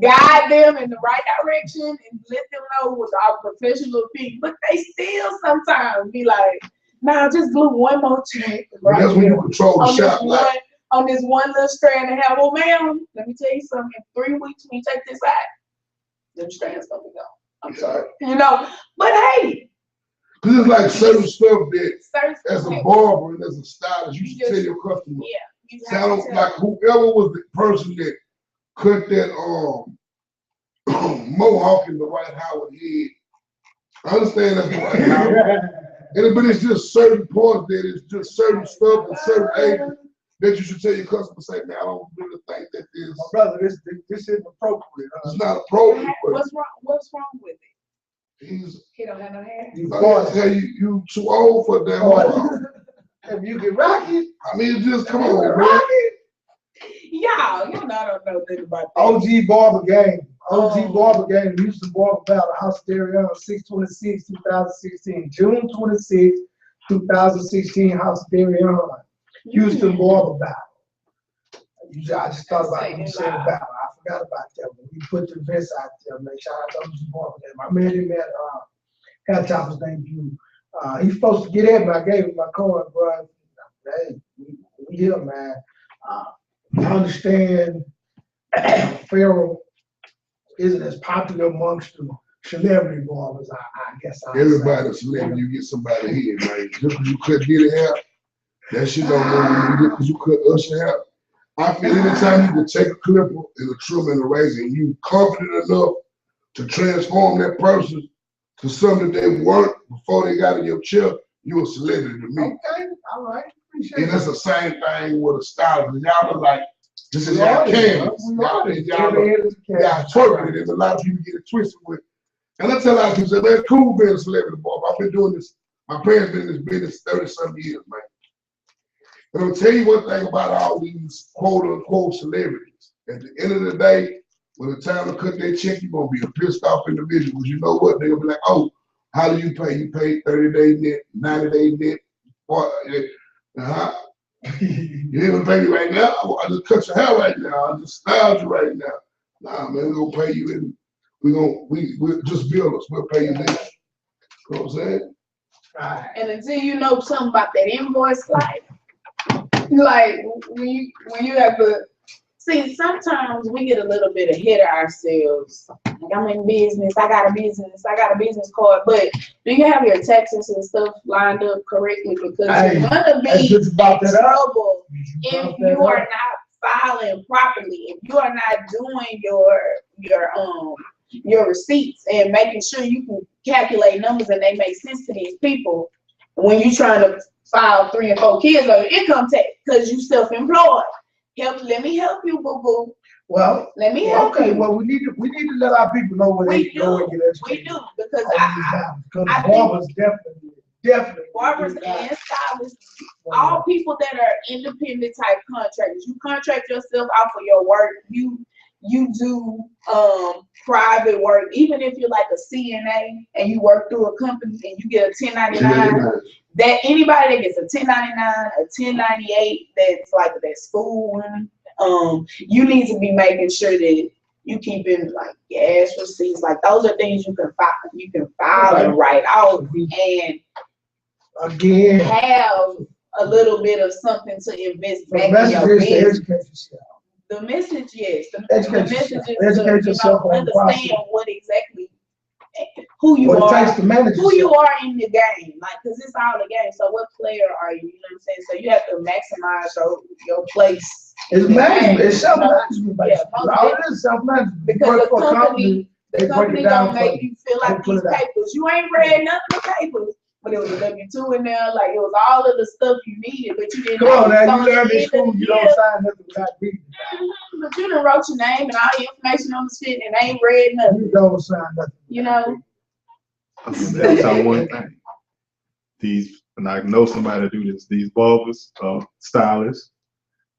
guide them in the right direction and let them know with our professional opinion. But they still sometimes be like, nah, just glue one more trick. Right? That's when you control the shot. On this one little strand of hair. Well, ma'am, let me tell you something. In 3 weeks, when you take this out, them strands gonna be gone. I'm sorry. But hey. Because it's like certain stuff that, as a barber and as a stylist, you should tell your customer. Yeah. Sound like whoever was the person that cut that mohawk in the White Howard head. I understand that's the White Howard. But it's just certain parts that it's just certain stuff and certain angles that you should tell your customer, say, man, I don't really think that this. My brother, this isn't appropriate. It's not appropriate. What's wrong with it? He don't have no hair. You too old for that. If you can rock it. I mean, just come on, man. Y'all don't know nothing about that. OG Barber Game. OG Barber Game. Houston Barber Battle. House Stereo, 6/26, 2016. June 26, 2016. House Stereo. Houston Barber Battle. I just thought about it when you said battle. I forgot about that. When we put the events out there, man. Shout out to OG Barber Game. I met him at Hair Choppers debut. He's supposed to get in, but I gave him my card, bro. Hey, we here, man. I understand Pharaoh isn't as popular amongst the celebrity barbers, I guess. Everybody's celebrity, you get somebody here, man. Just because you cut Diddy hair, that shit don't know you because you cut Usher hair. I feel anytime you can take a clipper and a trim and a razor and you confident enough to transform that person to something they weren't before they got in your chair, you're a celebrity to me. Okay, all right. And that's the same thing with a stylist. Y'all are like, this is y'all canvas. Y'all twerking it. And a lot of people get it twisted with. And I tell a lot of people, say, man, cool being a celebrity barber. I've been doing this. My parents been in this business 30-some years, man. And I'll tell you one thing about all these quote-unquote celebrities. At the end of the day, when it's time to cut their check, you're going to be a pissed off individual. Because you know what? They're going to be like, oh, how do you pay? You pay 30-day net, 90-day net. You didn't pay me right now. I just cut your hair right now. I just styled you right now. Nah, man, we're gonna pay you in. We'll just bill us. We'll pay you this. You know what I'm saying? Right. And until you know something about that invoice, like when you have to see, sometimes we get a little bit ahead of ourselves. Like, I'm in business, I got a business card, but do you have your taxes and stuff lined up correctly? Because you're gonna be in trouble if you are not filing properly, if you are not doing your receipts and making sure you can calculate numbers and they make sense to these people when you're trying to file 3 and 4 kids on your income tax because you self-employed. Let me help you, boo-boo. Well, let me help you. Well, we need to let our people know where they can go and get educated. We do, because barbers definitely. Barbers and stylists, all people that are independent type contractors. You contract yourself out for your work. You do private work, even if you're like a CNA and you work through a company and you get a 1099. That anybody that gets a 1099, a 1098, that's like that school one, you need to be making sure that you keeping like gas receipts. Like those are things you can file and write out, and again have a little bit of something to invest back in your business. The message, yes. The message is to understand what exactly who you are, who you are in the game, like, because it's all a game. So what player are you? You know what I'm saying? So you have to maximize your place. It's management. It's self-management. Yeah, all it is self-management. Because the company gonna make you feel like these papers. You ain't read nothing but papers. but it was a W-2 in there. Like it was all of the stuff you needed, but you didn't. Come on, have now, it. you So learned in at the end school, of the you year, don't sign nothing without reading. but you done wrote your name and all the information on the shit and ain't read nothing. You don't sign nothing. You know. That's how one thing. These, and I know somebody do this. These barbers, stylists,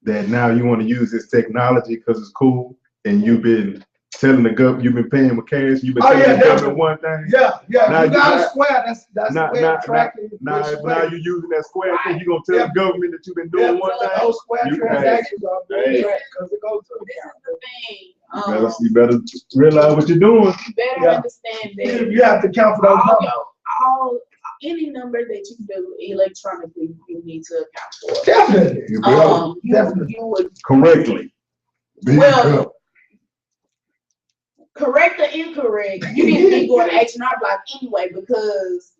that now you want to use this technology because it's cool, and you've been telling the government, you've been paying with cash, you've been telling the government one thing. Yeah, Now you got you- a square. That's Now, the way now, of tracking. now you're using that square thing. You gonna tell the government that you've been doing one thing. Those square You transactions are Hey. being tracked because it goes to the This is account. the thing. You better realize what you're doing. You better Yeah. understand that You have to count for those all numbers. all any number that you do electronically, you need to account for. Definitely. You better. Definitely. You would Correctly. Be Well, careful. correct or incorrect, you need to be going to H&R Block anyway because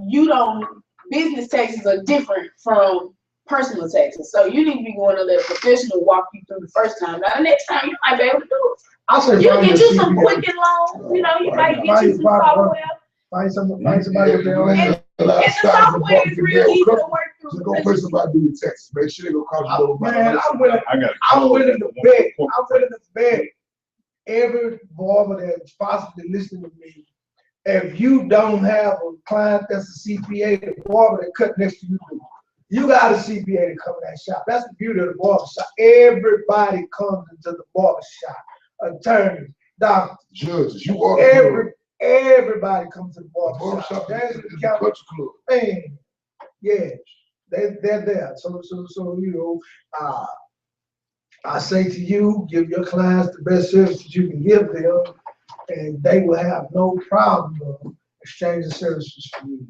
you don't. Business taxes are different from personal taxes, so you need to be going to let a professional walk you through the first time. Now, the next time you might be able to do it. I say You find get your you some CPA. Quicken loans. You know, you might get Find you your some partner. software. Find somebody with their own. And A lot of the stocks and software bonds is can be real able easy to to cover. work So through. go pay somebody to do your taxes. Make sure they go cost you a little bit. Man, I'm willing to bet every barber that's possibly listening to me, if you don't have a client that's a CPA, the barber that cut next to you, you got a CPA to come to that shop. That's the beauty of the barber shop. Everybody comes into the barber shop. Attorneys, doctors, Judges, you are everybody comes to the barber barber shop. shop There's is the the count. country club. Man, yeah, they're there. So you know, I say to you, give your clients the best service that you can give them, and they will have no problem exchanging services for you,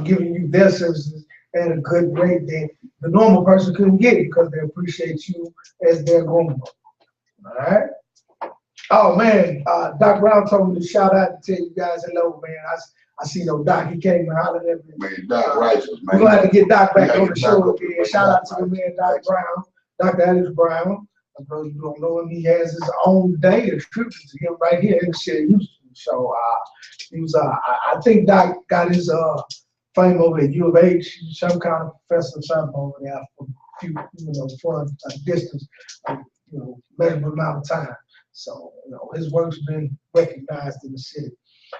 giving you their services at a good rate that the normal person couldn't get it because they appreciate you as their groomer. All right. Oh man, Doc Brown told me to shout out to tell you guys hello, man. I see no Doc. He came and hollered at me. Man, Doc Righteous, man. We're gonna have to get Doc back Yeah, on the get show Doc again. up. Shout out to the man, Doc Brown, Dr. Alex Brown. For those who don't know him, he has his own day attributed to him right here in the city of Houston. So he was I think Doc got his fame over at U of H, some kind of professor or something over there for a few, for a distance, measurable amount of time. So, his work's been recognized in the city.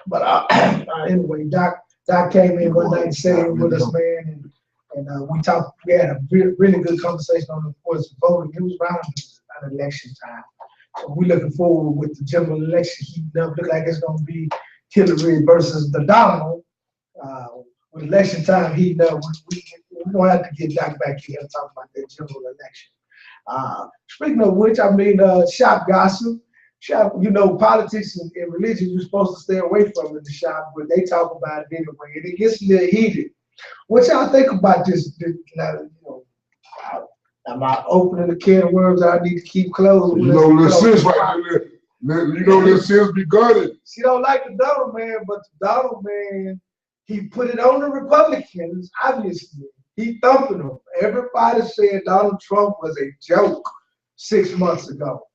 But anyway, Doc came in one night and sat in with us, man, and we talked. We had a really good conversation on the importance of voting. It was around election time. So we're looking forward with the general election heating up. Look like it's going to be Hillary versus the Donald. With election time heating up, we're going to have to get Doc back here and talk about that general election. Speaking of which, shop gossip. Politics and religion, you're supposed to stay away from in the shop, but they talk about it anyway, and it gets a little heated. What y'all think about this? Am I opening the can of worms I need to keep closed? You know, little sis right there. You know, little sis be guarded. She don't like the Donald man, but the Donald man, he put it on the Republicans, obviously. He thumping them. Everybody said Donald Trump was a joke 6 months ago.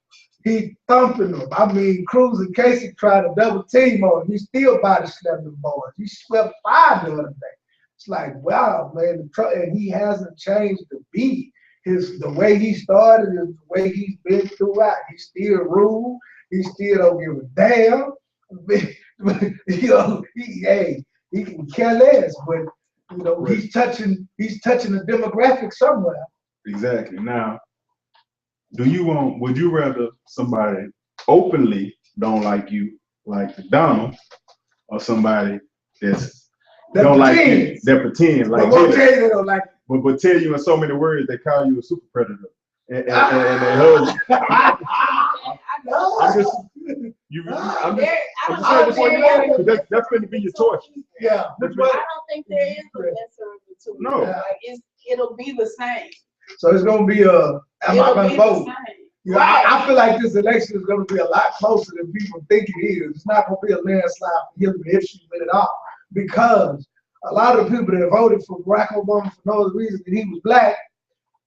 He thumping them. I mean, Cruz and Casey tried to double team on him. He still body slammed them boys. He swept 5 the other day. It's like, wow, man, and he hasn't changed the beat. The way he started is the way he's been throughout. He still rude. He still don't give a damn. He can care less, but he's touching the demographic somewhere. Exactly. Now, would you rather somebody openly don't like you, like Donald, or somebody that's don't like you, that pretend like you? They don't like you. But tell you in so many words they call you a super predator. And they hug you. I'm just saying this one, that's going to be your choice. Yeah. I don't think there is a lesser of the two. No. Like it'll be the same. So it's going to be am I going to vote? Right. I feel like this election is going to be a lot closer than people think it is. It's not going to be a landslide for Hillary if she win it all. Because a lot of the people that voted for Barack Obama for no other reason than he was black,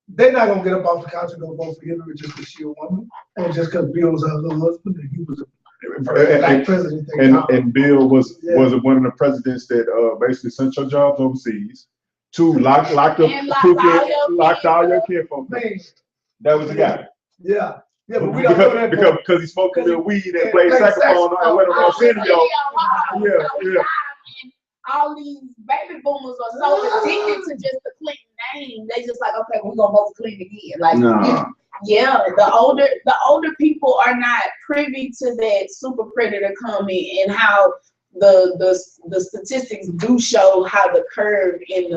they're not going to get up off the couch and go vote for Hillary just because she's a woman, and just because Bill was her husband and he was Black president. they call And Bill was Yeah. one of the presidents that basically sent your jobs overseas. Two, locked And locked all your kinfolk. Man, That was the guy. yeah, yeah, but we don't know that. Because he smoked a little weed and played played saxophone and went on Arsenio. Yeah. Yeah. And all these baby boomers are so addicted to just the Clinton name. They just like, okay, we're gonna vote for Clinton again. Like, yeah, the older people are not privy to that super predator comment and how the statistics do show how the curve in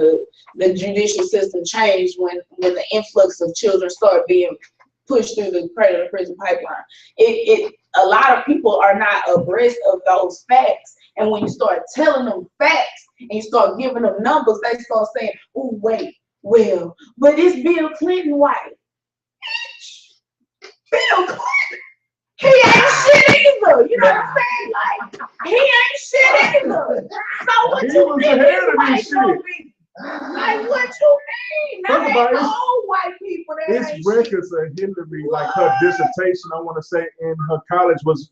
the judicial system changed when the influx of children start being pushed through the predator prison pipeline. A lot of people are not abreast of those facts, and when you start telling them facts and you start giving them numbers, they start saying, "Oh wait, well, but it's Bill Clinton white." Bill Clinton, he ain't shit either. You know what I'm saying? Like, he ain't shit either. So what He you was think ahead of his this white gonna shit. be? Like, what you mean? Now Think they about it. old white people that ain't It's shit. records of Hillary, like her dissertation, I want to say, in her college was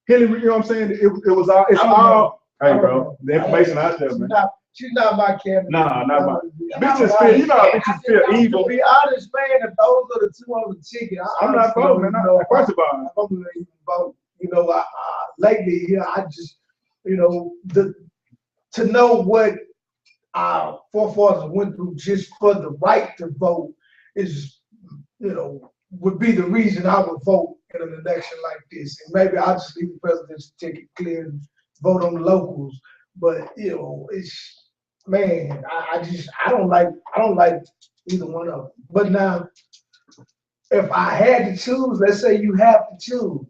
Hillary. You know what I'm saying? It was all. It's I don't all. know. Hey, I don't bro, know. the information out there, man. She's not my candidate. Nah, not my. You Bitches know, feel. You know how I bitches just feel don't evil. To be honest, man, if those are the two on the ticket, I'm not voting, man. First of all, I'm gonna even vote. You know, lately, I just, you know, to know what our forefathers went through just for the right to vote is, you know, would be the reason I would vote in an election like this. And maybe I'll just leave the president's ticket clear and vote on the locals. But you know, it's, man, I don't like either one of them. But now, if I had to choose, let's say you have to choose.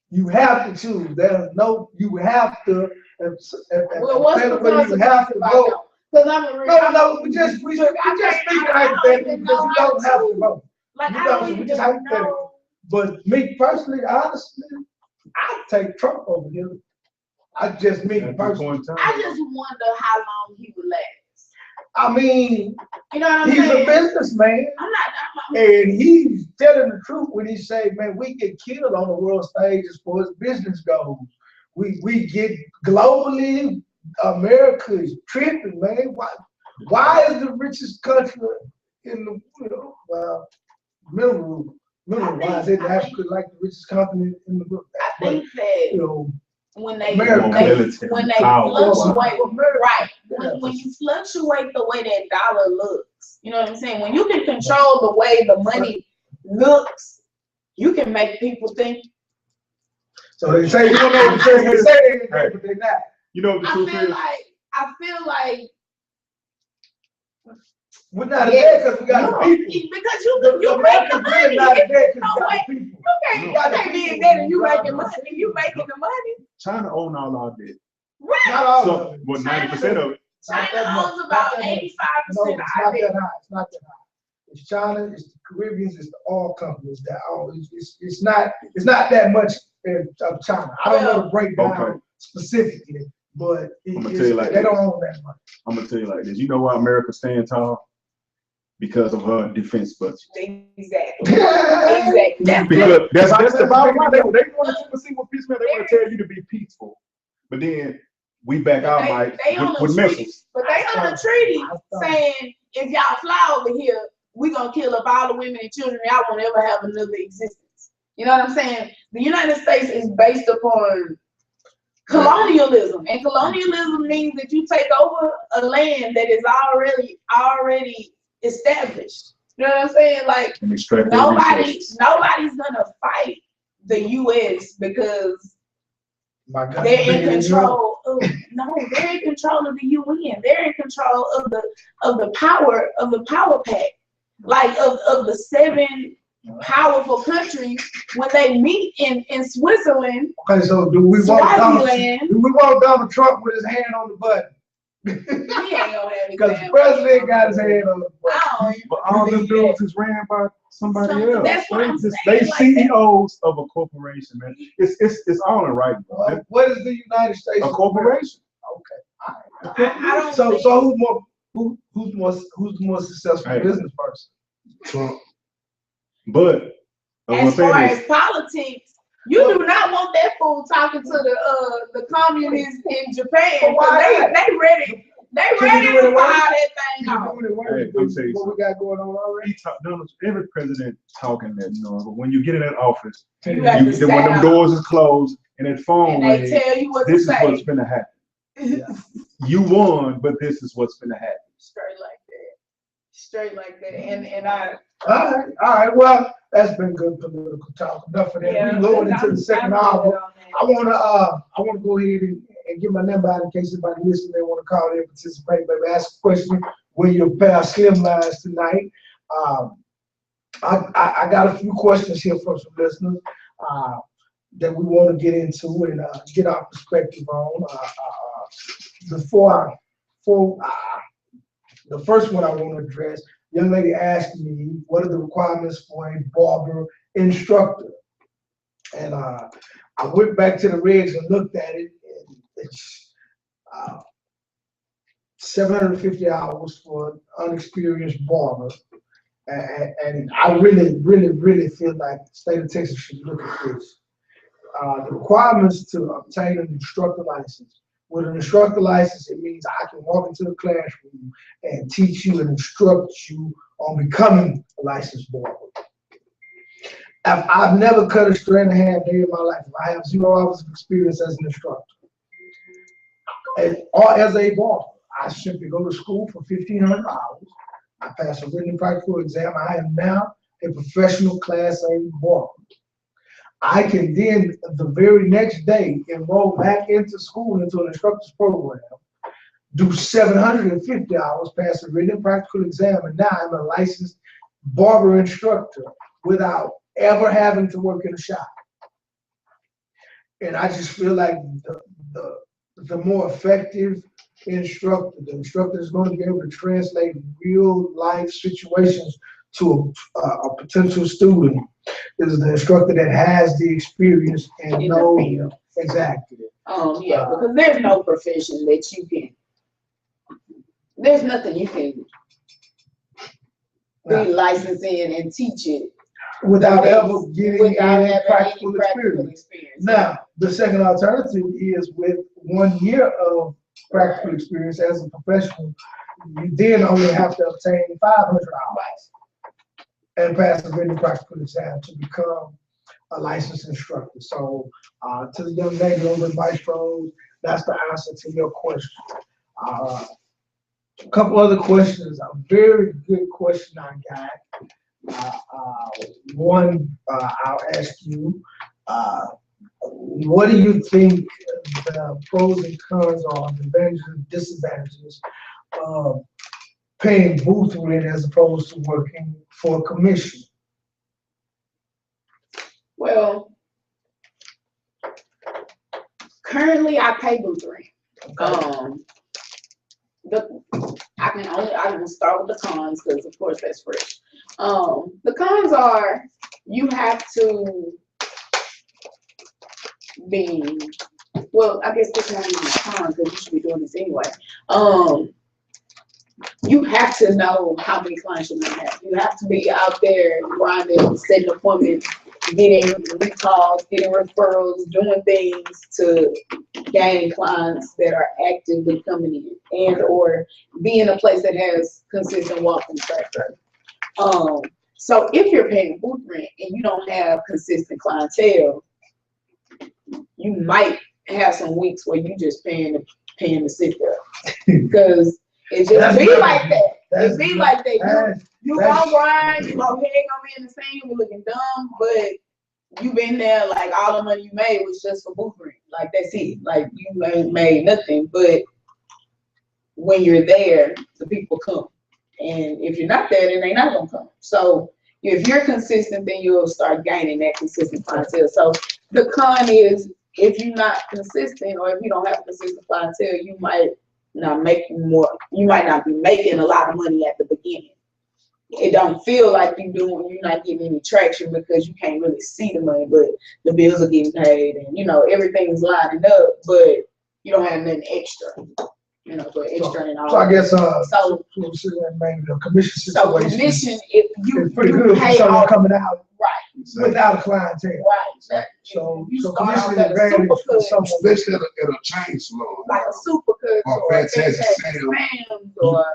You have to choose. There's no, you have to. Well, what's the you have to vote. Because I'm No, we just speak hypothetically because you don't have to vote. Like, You I don't, don't we even just hypothetical. know. But me personally, honestly, I'd take Trump over him. I just me personally. I just wonder how long he would last. I mean, You know what I'm he's saying? a businessman, and he's telling the truth when he say, "Man, we get killed on the world stage as far as business goes. We get globally. America is tripping, man. Why is the richest country in the mineral wise in Africa like the richest company in the world? I think that You know, when they America. fluctuate, right? Yeah. When you fluctuate the way that dollar looks, you know what I'm saying? When you can control the way the money looks, you can make people think. So they say you don't know what to say. They say anything, but they're not. You know what the truth is? I feel like we're not dead because we got the people. Because you make the money. Not dead because we No got way. the people. You can't be in debt and you making money. You making the money. China own all our debt. Right. Not all So, of it. well, 90% of it. China owns about 85% No, of it's our not debt. that high. It's not that high. It's China, it's the Caribbeans, it's the oil companies that own. It's not that much of China. I don't know the breakdown specifically, but I'ma tell you like they this. don't own that much. I'm gonna tell you like this. You know why America stands tall? Because of her defense budget. Exactly. Exactly. Because that's the bottom line. They want to see what peaceful. They want to tell you to be peaceful, but then we back out like with missiles. But they on the treaty saying if y'all fly over here, we gonna kill up all the women and children. Y'all won't ever have another existence. You know what I'm saying? The United States is based upon colonialism, and colonialism means that you take over a land that is already established. You know what I'm saying? Like nobody's gonna fight the U.S. because they're in control of they're in control of the UN. They're in control of the power pack. Like of the 7 powerful countries when they meet in Switzerland. Okay, so do we want Donald Trump with his hand on the button? He ain't gonna have his Because the hand president got his hand on the button. But all them dudes is ran by somebody else. That's what I'm saying. They Like CEOs of a corporation, man. It's all in writing. What is the United States? A corporation. Okay. I don't So think- who's the more successful business person? Trump. But as far as politics, You do not want that fool talking to the communists in Japan. But why They ready. They Can ready you do it to at fire work? that thing You off. doing it work Hey, with I'm saying what we got going on already? Every president talking that, but when you get in that office, You have to when stay them out. doors is closed and that phone And they rings, tell you what to this is say. what's gonna happen. You won, but this is what's gonna happen. Straight like that. Straight like that. And I. All right, well, that's been good political talk. Enough of that. Yeah, We going into the second I'm hour. good on that. I wanna go ahead and give my number out in case anybody listening, they wanna call in and participate, maybe ask a question, will you pair slim lines tonight? I got a few questions here from some listeners, that we wanna get into and, get our perspective on. The first one I wanna address, young lady asked me, what are the requirements for a barber instructor? And I went back to the regs and looked at it, and it's 750 hours for an unexperienced barber. And I really feel like the state of Texas should look at this. The requirements to obtain an instructor license. With an instructor license, it means I can walk into the classroom and teach you and instruct you on becoming a licensed barber. I've never cut a strand of hair a day in my life. I have 0 hours of experience as an instructor. Or as a barber, I simply go to school for 1,500 hours. I pass a written practical exam. I am now a professional Class A barber. I can then, the very next day, enroll back into school into an instructor's program, do 750 hours, pass a written practical exam, and now I'm a licensed barber instructor without ever having to work in a shop. And I just feel like the more effective instructor, the instructor is going to be able to translate real life situations to a potential student is the instructor that has the experience and In the knows field. exactly. Yeah, because there's no profession that you can. There's nothing you can be licensed in and teach it Without ever getting without any having practical any practical experience. experience. Now, the second alternative is with 1 year of practical experience as a professional, you then only have to obtain 500 hours and pass a written practical exam to become a licensed instructor. So, to the young lady over at Maestro, that's the answer to your question. A couple other questions, a very good question I got. One, I'll ask you, what do you think the pros and cons are, the advantages and disadvantages of paying booth rent as opposed to working for a commission? Well, currently I pay booth rent. I can start with the cons because of course that's free. The cons are you have to be, well, I guess this not even a con because you should be doing this anyway. You have to know how many clients you're gonna have. You have to be out there grinding, setting appointments, getting recalls, getting referrals, doing things to gain clients that are actively coming in and or be in a place that has consistent walking track record. So if you're paying booth rent and you don't have consistent clientele, you might have some weeks where you just paying to sit there because it just be like that. It be like that. You gonna grind, you gonna be in the same, you looking dumb, but you been there like all the money you made was just for booth rent. Like that's it. Like you ain't made nothing. But when you're there, the people come. And if you're not there, then they not gonna come. So if you're consistent, then you'll start gaining that consistent clientele. So the con is if you're not consistent or if you don't have consistent clientele, you might not make more, you might not be making a lot of money at the beginning. It don't feel like you're not getting any traction because you can't really see the money, but the bills are getting paid and everything's lining up, but you don't have nothing extra. But extra and all. So I guess so maybe the commission situation. So commission, if you it's pretty good for pay someone all, coming out. right, without a clientele. Right. So, you so start off commission at a advantage super for cut, someone. Especially at a chain salon. like a super cut Or or a Fantastic Fantastic Sam. Sam's or.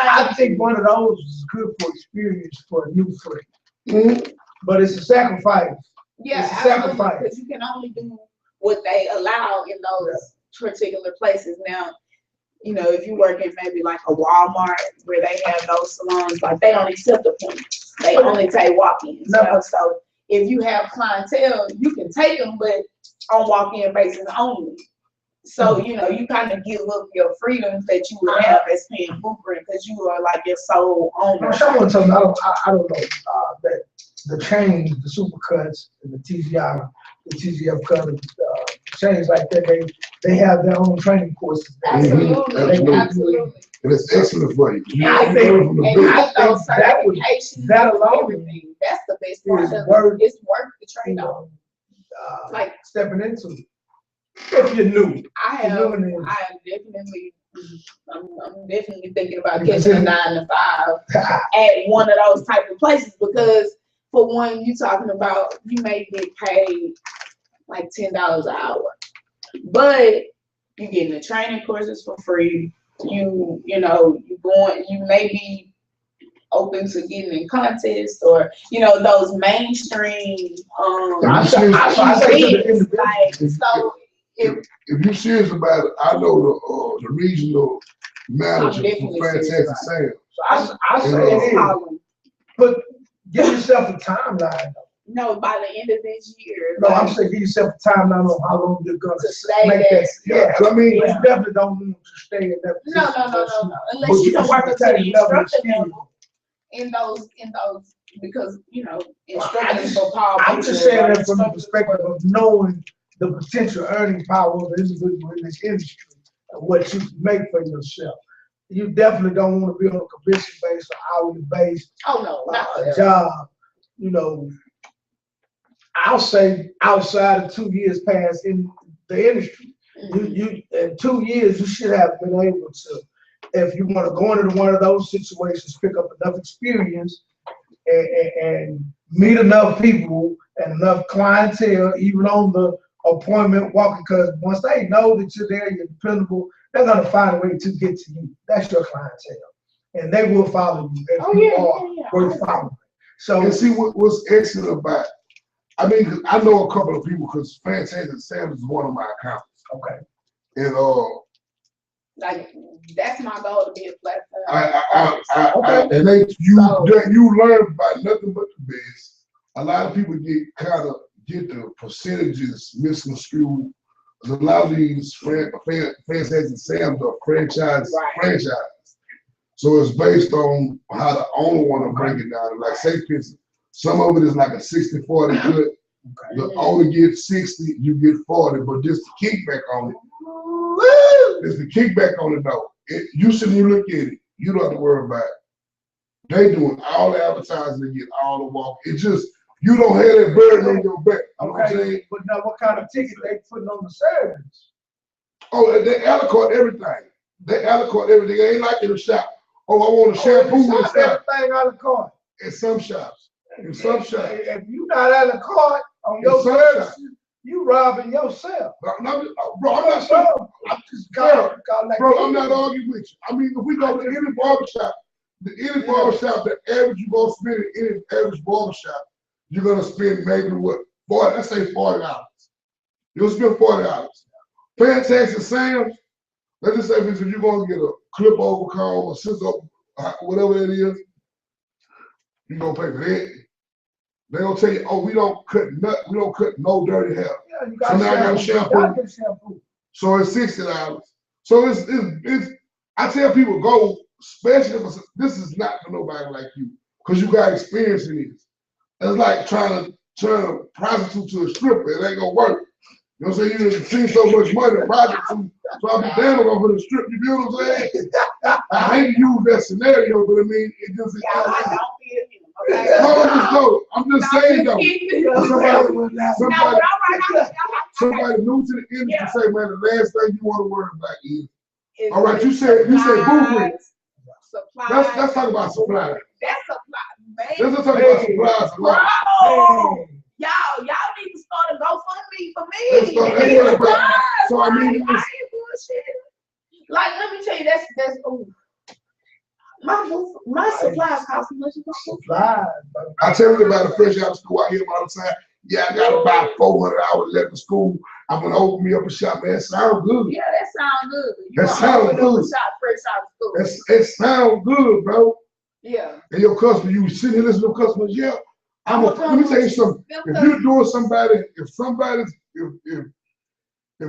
I think one of those is good for experience for a new friend, Mhm. but it's a sacrifice. Yeah, It's a absolutely, sacrifice. because you can only do what they allow in those particular places. Now, you know, if you work in maybe like a Walmart where they have those salons, like they don't accept appointments. They only take walk-ins. No. You know? So if you have clientele, you can take them, but on walk-in basis only. So, you know, you kind of give up your freedoms that you would have as paying blueprint because you are like your sole owner. Someone told me, I don't know, that the chains, the supercuts and the TGI, the TGF cut, chains like that, they have their own training courses. Absolutely, Absolutely. absolutely. And it's excellent for you. You I can think- learn from the And best. get those that would- certifications that and alone everything. That's the best part is of worth- it. It's worth the You trade-off. know, Like, stepping into it. If you're new. I You're have, doing it. I am definitely, I'm definitely thinking about You catching a consider- 9 to 5 at one of those type of places because for one, you talking about you may get paid like $10 an hour, but you getting the training courses for free. You know, you may be open to getting in contests or those mainstream I say to the events, individual, like so. If you're serious about it, I know the regional manager definitely for serious Fantastic about Sam. I say Let's it is, call them. but give yourself a timeline. No, by the end of this year. No, like, I'm saying give yourself a timeline on how long you're gonna to stay make there. that. Yeah, I mean, but you definitely don't want to stay in that No, position. no. But Unless you can work up to the Level of instructor skill. level in those because Well, instructors for Paul. I'm just Mitchell, saying right? that from the Instructors perspective for- of knowing the potential earning power of the individual in this industry and what you can make for yourself. You definitely don't want to be on a commission based or hourly based Oh no, not a there. job. I'll say outside of 2 years past in the industry, you in 2 years you should have been able to, if you want to go into one of those situations, pick up enough experience and meet enough people and enough clientele, even on the appointment walking, because once they know that you're there, you're dependable, they're gonna find a way to get to you. That's your clientele, and they will follow you if Oh, you yeah, are yeah. worth following. So And see what's excellent about, I mean, 'cause I know a couple of people because Fantastic Sam is one of my accounts. okay, And Like that's my goal to be a platform. Okay. and you learn by nothing but the best. A lot of people get the percentages misconstrued. A lot of these Fantastic Sam's are franchise. So it's based on how the owner want to break it down. Like say, for instance, some of it is like a 60-40 good. The owner gets 60, you get 40, but just the kickback on it. There's the kickback on it though. You shouldn't even look at it. You don't have to worry about it. They doing all the advertising, they get all the walk. It's just, you don't have that burden on your back. You know what I'm saying? okay, but now what kind of ticket they putting on the service? Oh, they aliquot everything. They aliquot everything. It ain't like in a shop. Oh, I want a shampoo and It's stuff. everything out of card. In some shops. In some shops. If you not out of card on In your some services, you robbing yourself. Bro, I'm not saying, I'm just call like bro, I'm not arguing with you. I mean, if we go to any barbershop, the average you go spend in any average barbershop, you're gonna spend maybe what, 40, let's say $40. You'll spend $40. Fantastic Sam's, let's just say if you're gonna get a clip over comb, a scissor, whatever it is, you're gonna pay for that. They gonna tell you, oh, we don't cut no dirty hair. Yeah, you So now I got shampoo. shampoo. You gotta get shampoo. So it's $60. So it's I tell people go, especially if this is not for nobody like you, because you got experience in this. It's like trying to turn a prostitute to a stripper. It ain't gonna work. You know what I'm saying? You done seen so much money in prostitute, so I'll be damn it over the strip. You feel what I'm saying? I hate to use that scenario, but I mean, it just. Yeah, I don't feel you. Okay. I'm just saying though. Somebody new to the industry say, man, the last thing you want to worry about is. All right, you said blueprint. Supply. Let's talk about supply. That's supply. man. Let's talk about supplies and lunch. Bro, y'all need to start a GoFundMe for me. Let's start- And that's it's what I'm supplies, so I mean, like, I ain't bullshit. Like, let me tell you, that's ooh. My supplies cost as much as my food. Supplies, I tell everybody fresh out of school, I hear them all the time. Yeah, I gotta buy 400 hours left of school. I'm gonna open me up a shop, man. It sounds good. Yeah, that sounds good. You That gonna sound open up a good. shop fresh out of school. It sounds good, bro. Yeah. And your customer, you sitting here listening to customers, yeah. Let me tell you something. If Them you're doing somebody, if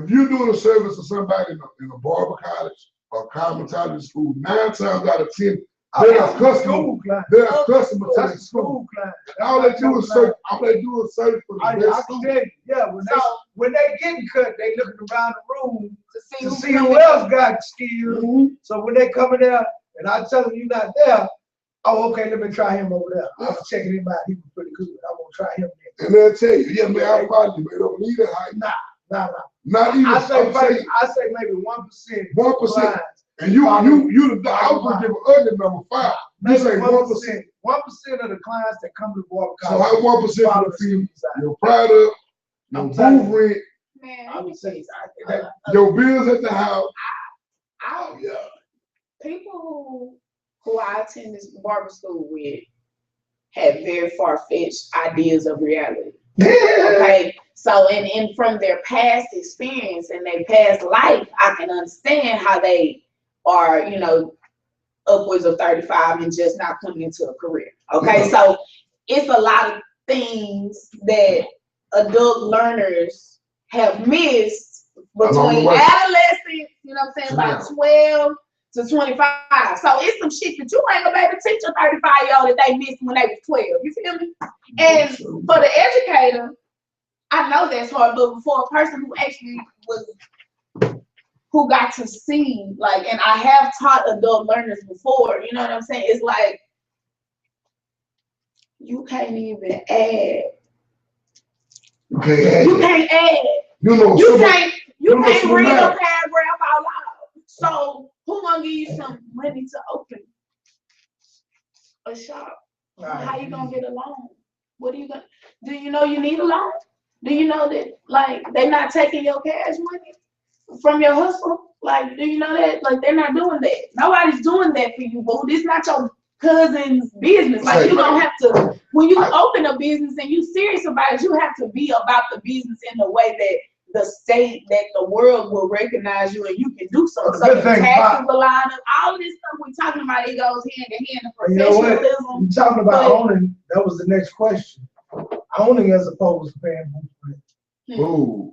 you're doing a service to somebody in a barber college or cosmetology school, 9 times out of 10, they're a customer. School client. They're a customer to That's the a school. school client. All they do is search. All they do is search for the I best can school. tell you, yeah, when they getting cut, they looking around the room To to see who else got skills. Mhm. So when they come in there and I tell them you not there, oh, okay, let me try him over there. I was checking him out. He was pretty good. I'm gonna try him next. And they'll tell you, yeah, man, I'm fine, man. Don't need that hype. Nah. Not even. I say I'm maybe 1%. 1%. clients. And you, I was gonna give an ugly number 5. You Maybe say 1%. 1% of the clients that come to Barber So College. how 1% follow of the the fee? student side. Your product, your I'm telling booth rent, Man, I would say that your bills at the house. I Yeah. people who I attend this barber school with have very far-fetched ideas of reality. Okay, so and from their past experience and their past life, I can understand how they are, upwards of 35 and just not coming into a career. Okay, so it's a lot of things that adult learners have missed Along the between way. adolescence, what I'm saying, Yeah. by 12 to 25. So it's some shit that you ain't gonna be able to teach a 35-year-old that they missed when they was 12. You feel me? And for the educator, I know that's hard, but for a person who actually who got to see, like, and I have taught adult learners before, you know what I'm saying? It's like, you can't even add. You can't add. You can't add. You know can't somebody- read a paragraph out loud. So who gonna give you some money to open a shop? How you gonna get a loan? What are you gonna? Do you know you need a loan? Do you know that like they're not taking your cash money from your hustle? Like, do you know that? Like, they're not doing that. Nobody's doing that for you, boo. This not your cousin's business. Like, you don't have to. When you open a business and you serious about it, you have to be about the business in the way that the state, that the world will recognize you and you can do something. So Good the thing taxes will line up. All this stuff we're talking about, it goes hand in hand. The You know what? professionalism. You talking about But- owning? That was the next question. Owning as opposed to paying booth rent. Ooh,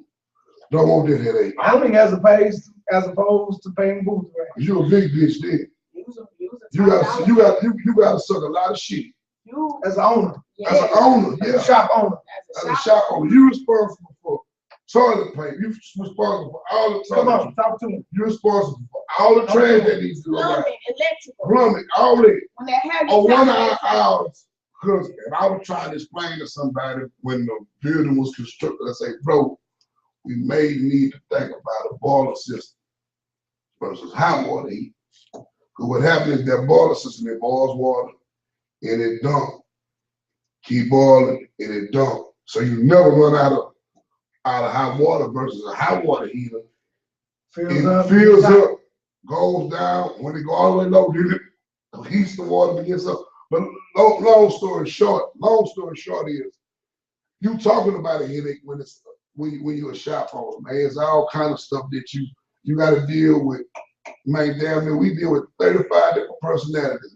don't want that headache. Owning as opposed to paying booth rent. You a big bitch, then. Use a You got to suck a lot of shit. You As an owner, As an owner, as a yeah. shop owner. as As a shop owner, you responsible for toilet paper. You responsible for all the Come toilet. on, talk to me. You responsible for all the trash that needs to go out. plumbing, electrical. Plumbing, all that. When they have On you 1 talking hour, because and I was trying to explain to somebody when the building was constructed, I say, bro, we may need to think about a boiler system versus hot water heat. Because what happens is that boiler system, it boils water and it dump. Keep boiling and it dump. So you never run out of hot water versus a hot water heater. It fills up, goes down. When it go all the way low, then it heats the water begins up. But long story short is you talking about a headache when you're a shop owner, man. It's all kind of stuff that you got to deal with. Man, damn it, we deal with 35 different personalities,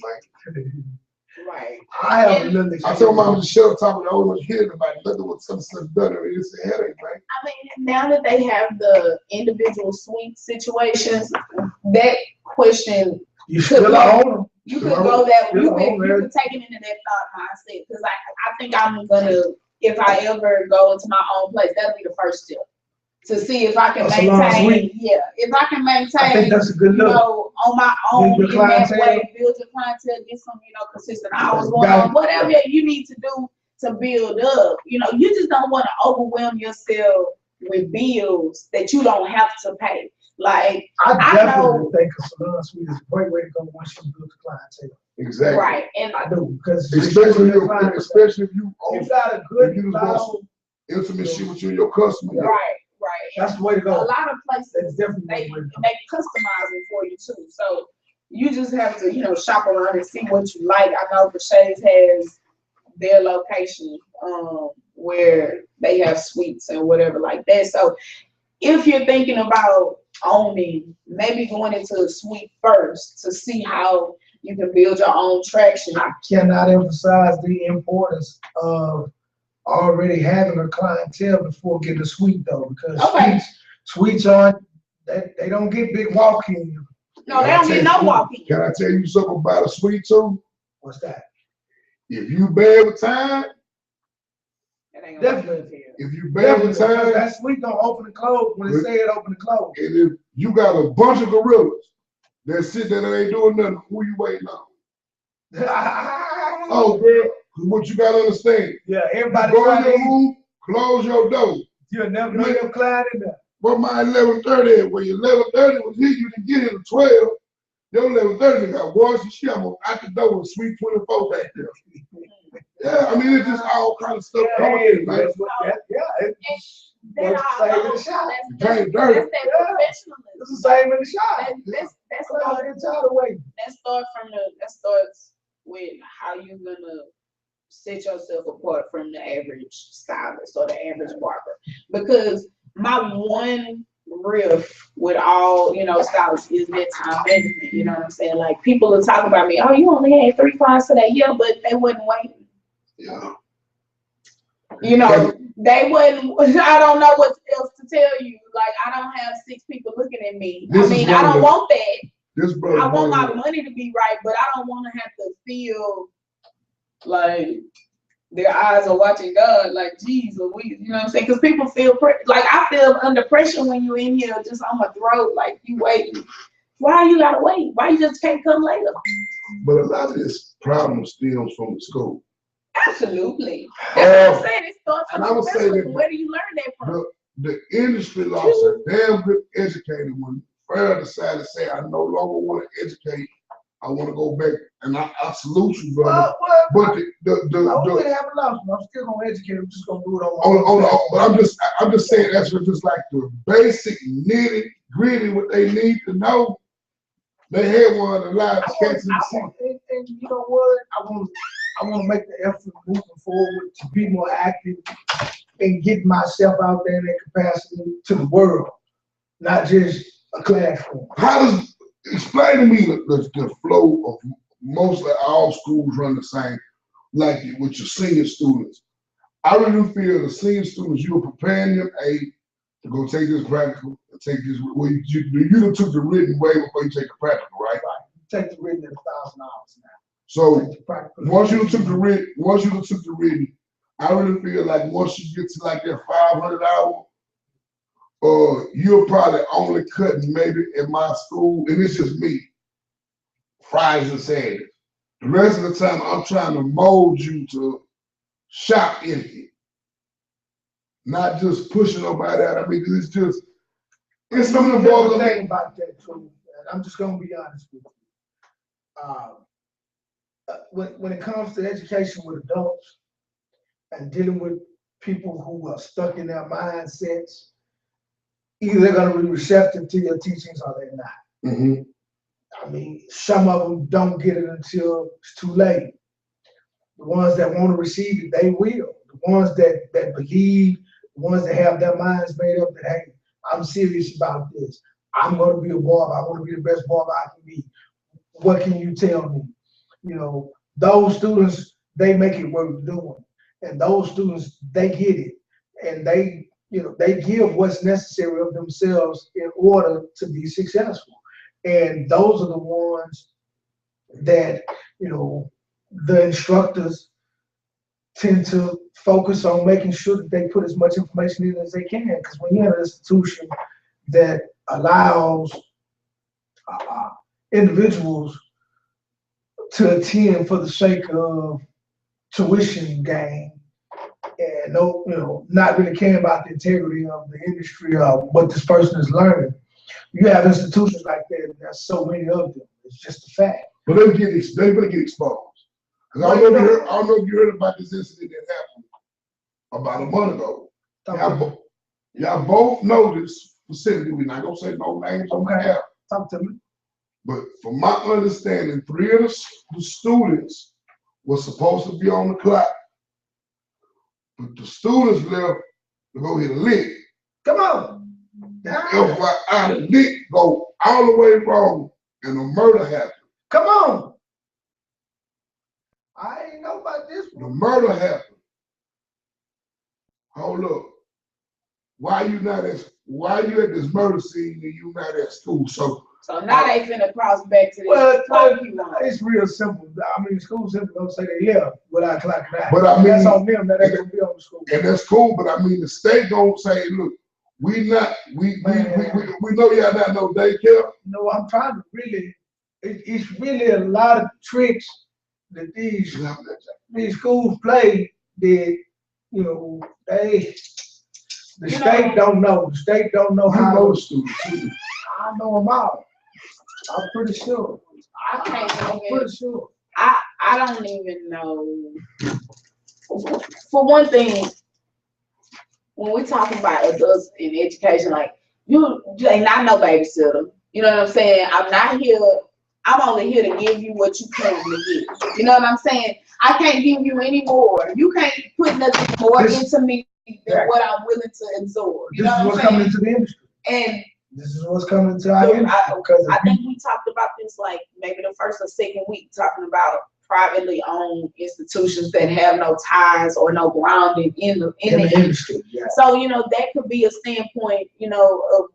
man. Right. I have a little I told mom to shut up talking. I don't want to hear about nothing with some stuff done. It's a headache, man. I mean, now that they have the individual suite situations, that question, You still a owner. you could go that, Yeah, you could man. take it into that thought mindset. Because I think I'm gonna, if I ever go into my own place, that'll be the first step. To see if I can That's a long maintain, suite. if I can I think maintain, that's a good you look. know, on my own, Build in your that clientele. way, build your clientele, get some, consistent hours going Got on, whatever you need to do to build up. You just don't want to overwhelm yourself with bills that you don't have to pay. Like, I I definitely know- think a salon suite is a great way to go once you build the clientele. Exactly. right, and I do, because Especially you especially if you own got a good if you just cloud, want intimacy with you and your customer. right. that's the way to A go. lot of places, That's definitely they the way to go. customize it for you too. So you just have to, shop around and see what you like. I know Brashays has their location, where they have suites and whatever like that. So if you're thinking about owning, maybe going into a suite first to see how you can build your own traction. I cannot emphasize the importance of already having a clientele before getting a suite though, because Okay. suites aren't, they don't get big walk-in. No, they don't get no walk-in. Can I tell you something about a suite too? What's that? If you bad with time, That ain't gonna Definitely. be here. if you bad with Definitely, because time, that suite don't open and close when it say it open and close. and if you got a bunch of gorillas that sit there and ain't doing nothing, who you waiting on? Oh, girl, what you gotta understand, Yeah, everybody go in trying to your eat. room, close your door. You'll never know your client in there. But my 11:30, when your 11:30 was here, you didn't get here to 12. Your 11:30 got washed and shit. I'm out the door with Suite 24 back there. Yeah, I mean, it's just all kind of stuff coming Hey, in, man. that's what that, yeah, That's That's the same in the shop. It ain't dirty. That's that professionalism. it's the same in the shop. That's Well, what it's all the way. that starts with how you're gonna set yourself apart from the average stylist or the average barber. Because my one riff with all stylists is that time management. You know what I'm saying? Like, people are talking about me, oh, you only had 3 clients today. Yeah, but they wasn't waiting. Yeah. They wouldn't. I don't know what else to tell you. Like, I don't have 6 people looking at me. This I is mean, one I of don't the- want that. This brother. I want my money to be right, but I don't want to have to feel like their eyes are watching God. Like, geez, Louise, you know what I'm saying? Because people feel like I feel under pressure when you're in here, just on my throat, like you waiting. Why you gotta wait? Why you just can't come later? But a lot of this problem stems from the school. Absolutely. That's what I'm saying. It starts and from I would say professionalism. that- Where do you learn that from? The industry lost a damn good educator when Farrah decided to say, I no longer want to educate. I want to go back. And I salute you, brother. But I wouldn't have a loss, but I'm still gonna educate. I'm just gonna do it but I'm just saying that's just like the basic nitty gritty what they need to know. They had one of the live cats in the seat. And you know what? I want to make the effort moving forward to be more active and get myself out there in that capacity to the world, not just a classroom. Explain to me the flow of mostly all schools run the same, like with your senior students. I really feel the senior students, you are preparing them, to go take this practical, take this, well, you took the written way before you take the practical, right? Take the written at $1,000 now. So Take the practical. once you took the written, I really feel like once you get to like that $500, you're probably only cutting maybe at my school, and it's just me, Fridays and Saturdays. The rest of the time, I'm trying to mold you to shop empty, not just pushing nobody out. I mean, it's something Here's about the the thing about that too, and I'm just gonna be honest with you. When it comes to education with adults and dealing with people who are stuck in their mindsets, either they're gonna be receptive to your teachings or they're not. Mm-hmm. I mean, some of them don't get it until it's too late. The ones that want to receive it, they will. The ones that believe, the ones that have their minds made up that, hey, I'm serious about this. I'm going to be a barber. I want to be the best barber I can be. What can you tell me? You know, those students, they make it worth doing. And those students, they get it. And they give what's necessary of themselves in order to be successful. And those are the ones that, the instructors tend to focus on making sure that they put as much information in as they can. Because when you have an institution that allows individuals to attend for the sake of tuition gain and not really caring about the integrity of the industry or what this person is learning, You have institutions like that, and there's so many of them. It's just a fact. But they better get exposed. Cause I don't know if you heard about this incident that happened about a month ago. Y'all both know this facility. We're not gonna say no names on the air. Talk to me. But from my understanding, 3 of the students were supposed to be on the clock. But the students left to go hit a lick. Come on. FYI, the lick go all the way wrong and a murder happened. Come on. I ain't know about this The one. murder happened. Hold up. Why you at this murder scene and you not at school? So now they finna cross back to this. Well, clock you want. it's real simple. I mean, schools simply don't say they left without clocking out. But I mean, that's on them. That ain't gonna be on the school. and that's cool, but I mean the state don't say, look, we know y'all not no daycare. You know, I'm trying to really. It's really a lot of tricks that these schools play. That the state don't know. The state don't know You how. know the students. I know them all. I'm pretty sure. I can't I'm even. pretty sure. I don't even know. For one thing, when we talk about adults in education, like you ain't not no babysitter. You know what I'm saying? I'm only here to give you what you currently get. You know what I'm saying? I can't give you any more. You can't put nothing more into me than what I'm willing to absorb. You This know is what what's I'm coming saying? into the industry. And This is what's coming to our industry. I think we talked about this like maybe the first or second week, talking about privately owned institutions that have no ties or no grounding in the industry. Yeah. So, that could be a standpoint, of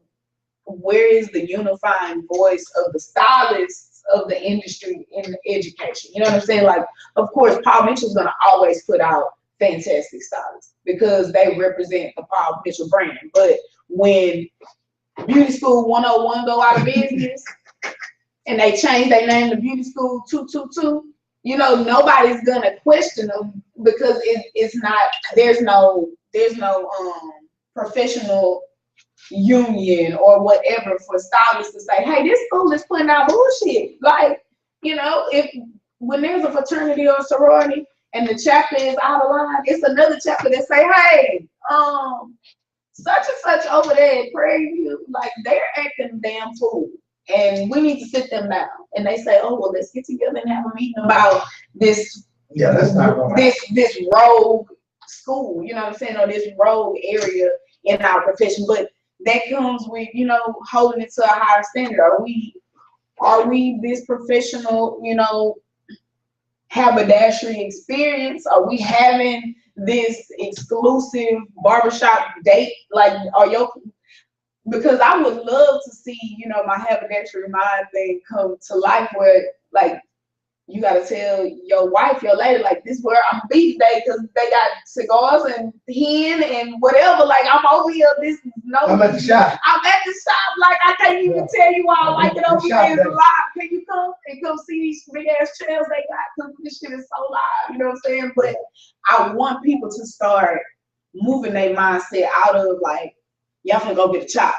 where is the unifying voice of the stylists of the industry in education. You know what I'm saying? Like, of course, Paul Mitchell's gonna always put out fantastic stylists because they represent the Paul Mitchell brand. But when Beauty School 101 go out of business and they change their name to Beauty School 222, nobody's gonna question them because it's not, there's no professional union or whatever for stylists to say, hey, this school is putting out bullshit. Like, when there's a fraternity or a sorority and the chapter is out of line, it's another chapter that say, hey, such and such over there at Prairie View, like they're acting damn fool. And we need to sit them down. And they say, oh, well, let's get together and have a meeting about this. Yeah, that's not right. This rogue school, you know what I'm saying, or this rogue area in our profession. But that comes with, holding it to a higher standard. Are we this professional, haberdashery experience? Are we having this exclusive barbershop date? Like, because I would love to see, my haberdashery mind thing come to life where, like, you gotta tell your wife, your lady, like, this is where I'm gonna be today because they got cigars and hen and whatever. Like, I'm over here. I'm at the shop. I'm at the shop. Like, I can't even tell you why I like it over here. It's live. Can you come and come see these big ass chairs they got? Because this shit is so live. You know what I'm saying? But I want people to start moving their mindset out of like, y'all can go get a chop.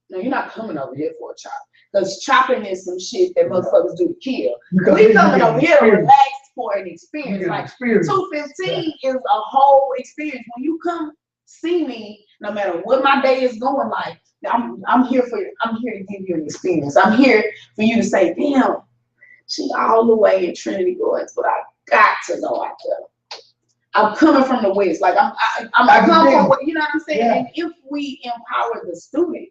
No, you're not coming over here for a chop. Because chopping is some shit that motherfuckers do to kill. We coming over here to relax for an experience. Like 215 is a whole experience. When you come see me, no matter what my day is going like, I'm here to give you an experience. I'm here for you to say, damn, she all the way in Trinity Gardens, but I got to go out there. I'm coming from the West. Like I'm coming from, you know what I'm saying? Yeah. And if we empower the student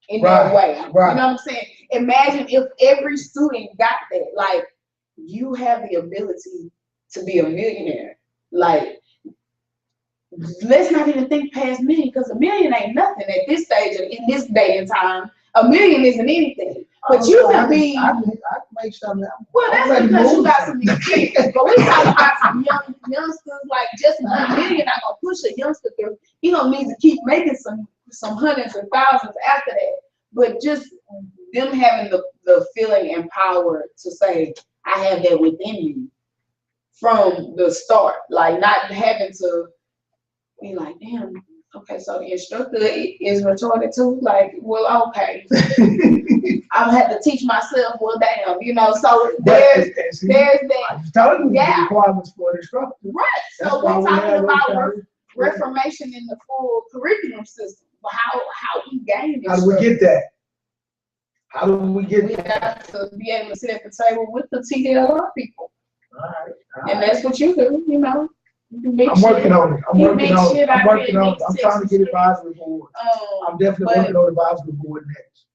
in that way, you know what I'm saying? Imagine if every student got that. Like, you have the ability to be a millionaire. Like, let's not even think past million, because $1 million ain't nothing at this stage in this day and time. $1 million isn't anything. But you can be. I can make something. Well, that's because you got some experience. But we talking about some youngsters. Like, just $1 million not gonna push a youngster through. He gonna need to keep making some hundreds and thousands after that. But just them having the feeling and power to say, I have that within you from the start. Like, not having to be like, damn, Okay, so the instructor is retarded too. Like, well, okay, I'll have to teach myself. Well, damn, you know. So there's that. I'm telling you, the Yeah. requirements for an instructor. Right. That's So why we're we talking have those about kind of- reformation in the full curriculum system. But how we gain How do we get that? How do we get We that? got to be able to sit at the table with the TDLR people, All right. and that's what you do. You know. You mix I'm working shit. on it. I'm You working mix on it. shit I'm out working there, on it. mix I'm trying to get Texas advisory board. I'm definitely but working on advisory board next.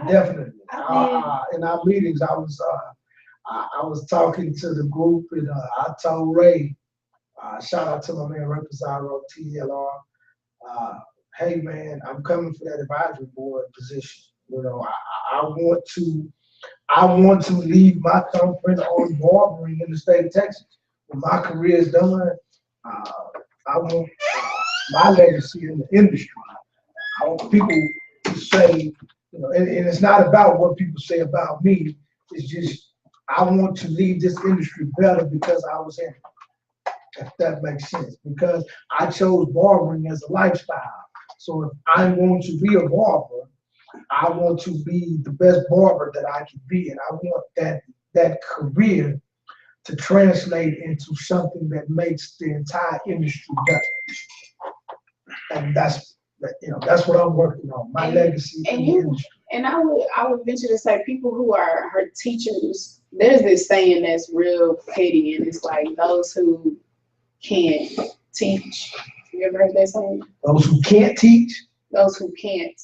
Definitely. I In our meetings, I was talking to the group and I told Ray, shout out to my man Ray Pizarro, TLR. Hey man, I'm coming for that advisory board position. You know, I want to leave my thumbprint on barbering in the state of Texas. When my career is done, I want my legacy in the industry. I want people to say, you know, and it's not about what people say about me. It's just I want to leave this industry better because I was in it. If that makes sense, because I chose barbering as a lifestyle. So if I want to be a barber, I want to be the best barber that I can be, and I want that career to translate into something that makes the entire industry better. And that's what I'm working on. My legacy in the industry. And I would venture to say people who are her teachers. There's this saying that's real petty, and it's like those who can't teach. You ever heard that saying? Those who can't teach. Those who can't,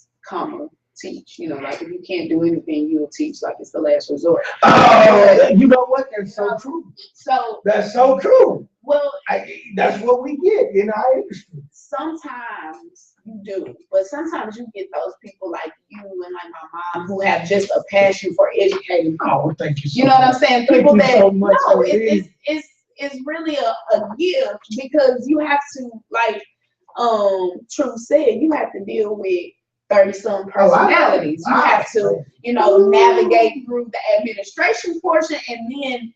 teach. You know, like if you can't do anything, you'll teach. Like it's the last resort. Oh, you know what? That's so true. So that's so true. Well, that's what we get in our industry. Sometimes you do, but sometimes you get those people like you and like my mom who have just a passion for educating people. Oh, thank you. You know what I'm saying? People that so much, no, it's really a gift because you have to, like True said, you have to deal with 30-some personalities. You have to, navigate through the administration portion and then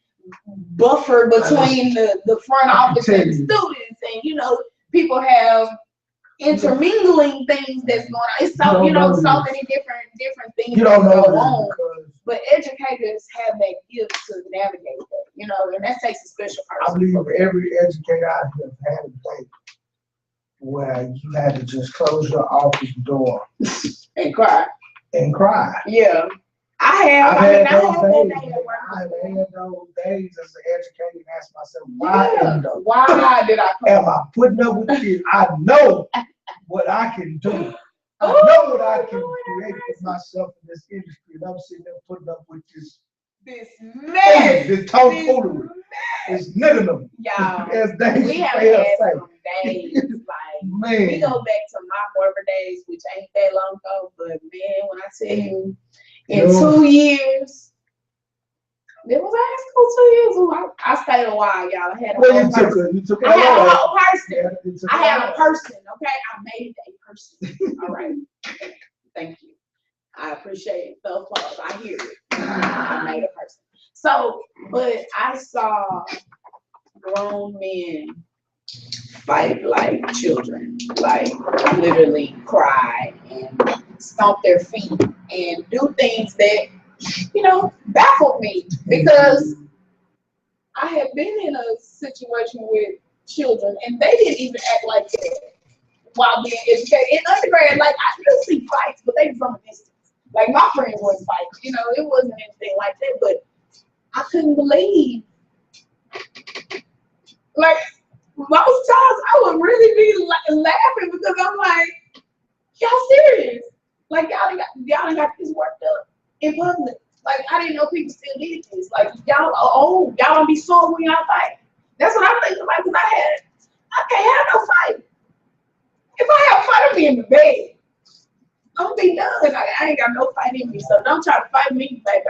buffer between the front office and the students. And people have intermingling things that's going on. It's so so many different things that go on. But educators have that gift to navigate that, and that takes a special person. I believe every educator I have had a day where you had to just close your office door and cry. Yeah. I have had those days as an educator and ask myself, why did I come? Am I putting up with this? I know what I can do. I know what I can create for myself in this industry, and I'm sitting there putting up with this mess, this tomfoolery. It's niggling. Y'all, we have had some days, like, man. We go back to my barber days, which ain't that long ago, but man, when I tell you, in 2 years, it was high school 2 years. I stayed a while, y'all. I had a whole person. I had a whole person. I had a person, okay? I made a person. All right. Thank you. I appreciate the applause. I hear it. I made a person. So, but I saw grown men fight like children, like literally cry and stomp their feet and do things that, baffled me because I had been in a situation with children and they didn't even act like that while being educated. In undergrad, like I still see fights, but they from a distance. Like my friends wasn't fighting, it wasn't anything like that, but I couldn't believe. Like most times I would really be laughing because I'm like, y'all serious? Like y'all done got this worked up in public. Like I didn't know people still did this. Like y'all don't be sore when y'all fight. That's what I'm thinking. Like, cause I can't have no fight. If I have a fight, I'll be in the bed. I'm be done. I ain't got no fight in me, so don't try to fight me, baby.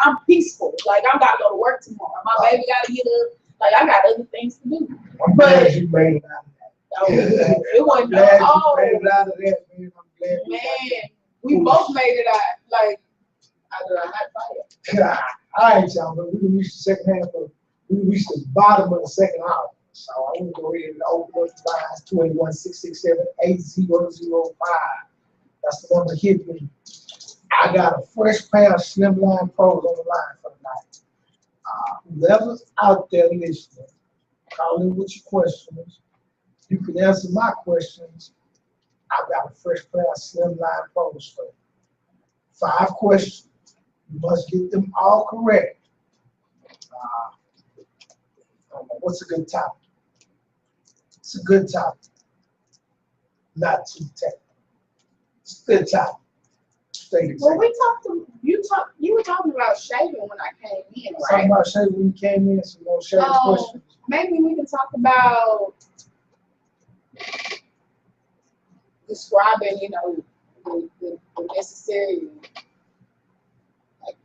I'm peaceful. Like I gotta go to work tomorrow. My baby gotta get up. Like I got other things to do. I'm glad you made it out of that. It wasn't made it out of that, man. I'm glad we both made it out. Like out of a hot fire. All right, y'all, but we reached the second half of. We reached the bottom of the second hour. So I want to go ahead and open up the lines 21-667-8005. That's the number hit me. I got a fresh pair of Slimline Pros on the line for tonight. Whoever's out there listening, call in with your questions. You can answer my questions. I've got a fresh pair of Slimline Pros for you. 5 questions. You must get them all correct. What's a good topic? It's a good topic. Not too technical. It's a good topic. Stay Well, you were talking about shaving when I came in, Talking right? about shaving when you came in, so we're gonna shave the questions. Maybe we can talk about describing, the necessary, like,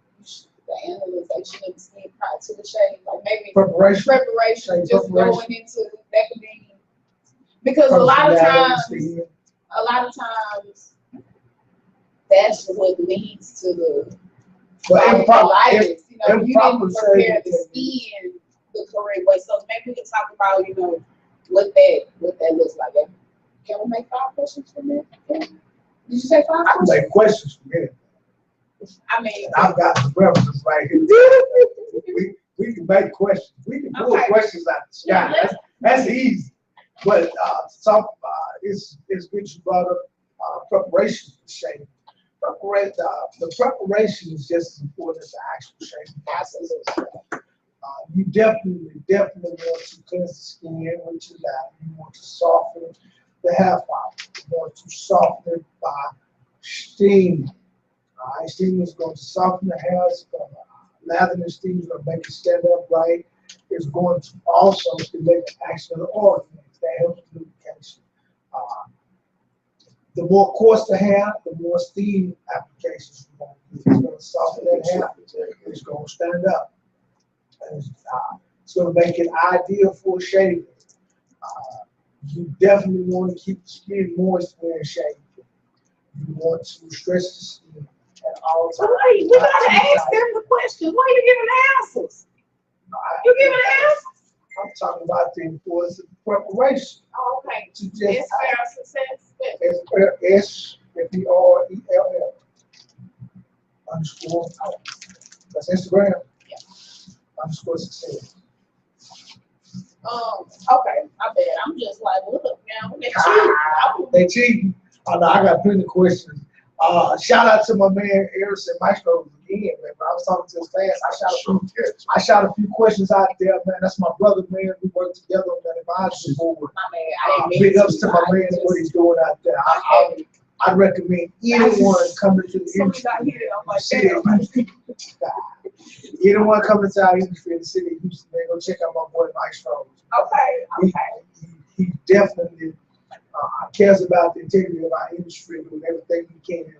the analyzation of the skin prior to the shave, like maybe Preparation. preparation, Shave just preparation. going into that could be, because a lot of times, Personality, that's what leads to the But colitis. You didn't improper prepare shaving the skin the correct way. So maybe we can talk about, what that looks like. Can we make 5 questions from that? Did you say 5 I can questions? make questions from here. I mean, And I've got the references right here. We can make questions. We can pull Okay. questions out the yeah, sky. That's easy. But it's good you brought up preparation for shaving. The preparation is just as important as the actual shaving process. You definitely want to cleanse the skin with your lap. You want to soften the hair follicle. You want to soften it by steam. Steam is going to soften the hair. It's going to lather the steam. It's going to make it stand up right. It's going to also stimulate the action of the organs. That helps with lubrication. The more coarse the hair, the more steam applications you're going to do. It's going to soften that hair. It's going to stand up. And it's going to make it ideal for shaving. You definitely want to keep the skin moist when shaving. You want to stretch the skin at all times. wait, we gotta ask them the questions. Why are you giving the answers? You giving the answers? I'm talking about the importance of preparation. Oh, okay. To just It's fair success. SPRELL underscore. That's Instagram. Yeah. Underscore success. Okay, my bad. I'm just like, look, man, they cheating. They cheating. I got plenty of questions. Shout out to my man Harrison Maestro again, man. When I was talking to his class, I shot a few questions out there, man. That's my brother, man. We work together on that advisory board. My man, I didn't mean Big ups to my I man and just- what he's doing out there. I recommend anyone coming to the As soon as I industry. hear it, I'm like, City of Houston. Anyone coming to our industry in the city of Houston, man, go check out my boy Maestro. okay. He definitely cares about the integrity of our industry and doing everything he can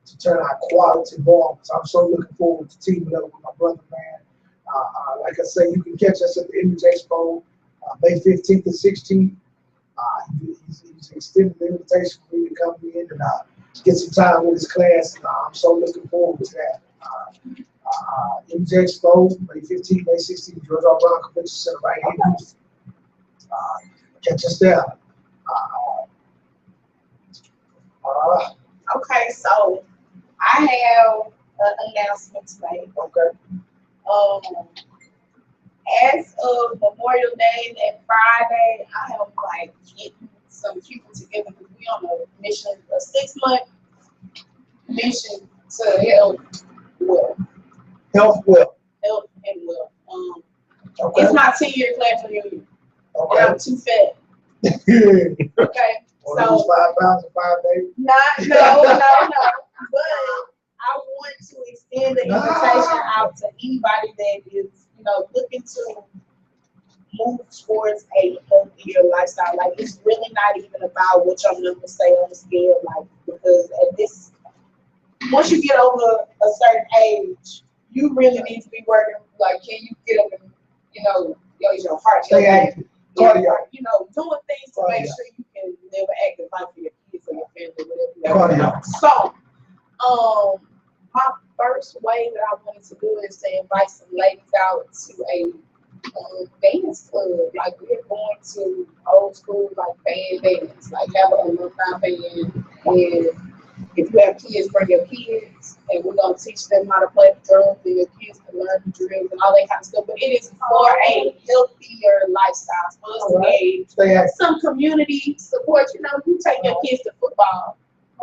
to turn out quality barbers. I'm so looking forward to teaming up with my brother, man. Like I say, you can catch us at the Image Expo, May 15th and 16th. He's extended the invitation for me to come in and get some time with his class. And, I'm so looking forward to that. Image Expo, May 15th, May 16th, George R. Brown Convention Center right here in Houston. Catch us there. Okay, so I have an announcement to make. Okay. As of Memorial Day, that Friday, I am like getting some people together because we on a mission, a 6-month mission to help Health well. and well. Okay. It's my 10-year class reunion, and Okay. I'm too fat. Okay, One of those 5 pounds in 5 days. no. But I want to extend the invitation out to anybody that is, looking to move towards a healthier lifestyle. Like, it's really not even about what your numbers say on the scale, like, because once you get over a certain age, you really need to be working. Like, can you get up and, is your heart Stay healthy? active. Cardio. Doing things to make sure you can live an active life for your kids or your family, whatever. Cardio. So, my first way that I wanted to do is to invite some ladies out to a dance club. Like we're going to old school like bands, like have a alumni band. And if you have kids, bring your kids, and we're gonna teach them how to play the drums, and your kids can learn the drills and all that kind of stuff. But it is for a healthier lifestyle, for us to get some community support. You know, you take your kids to football,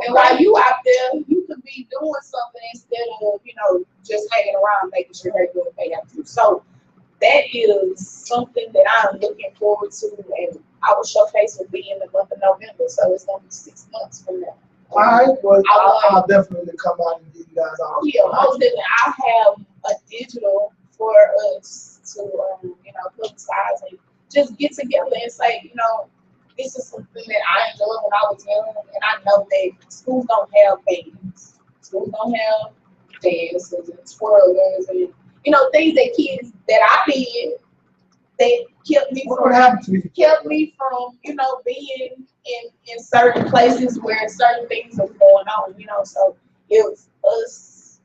and while you out there, you could be doing something instead of, you know, just hanging around making sure they're doing what they have to do. So that is something that I'm looking forward to, and our showcase will be in the month of November, so it's gonna be 6 months from now. All right, well, I'll definitely come out and get you guys all. Yeah, most definitely. I have a digital for us to, you know, publicize and just get together and say, you know, this is something that I enjoyed when I was young, and I know that schools don't have bands, schools don't have dances and twirlers and, you know, things that kids that I did that kept me What happened to you? kept me from, you know, being in certain places where certain things are going on, you know. So if us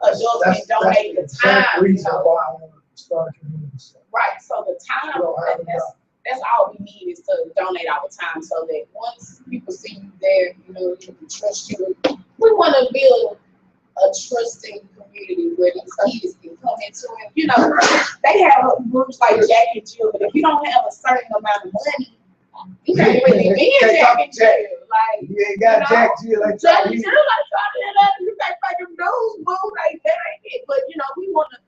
adults can donate the time, you know, why I want to start a community. right? So the time, that's all we need is to donate our time, so that once people see you there, you know, they can trust you. We want to build a trusting community where these kids can come into it. You know, they have groups like Jack and Jill, but if you don't have a certain amount of money, you can't really be in Jack and Jill. Like, you ain't got Jack Jill like Jack and Jill, like, you can't make them dudes move like that ain't it. But you know, we want to.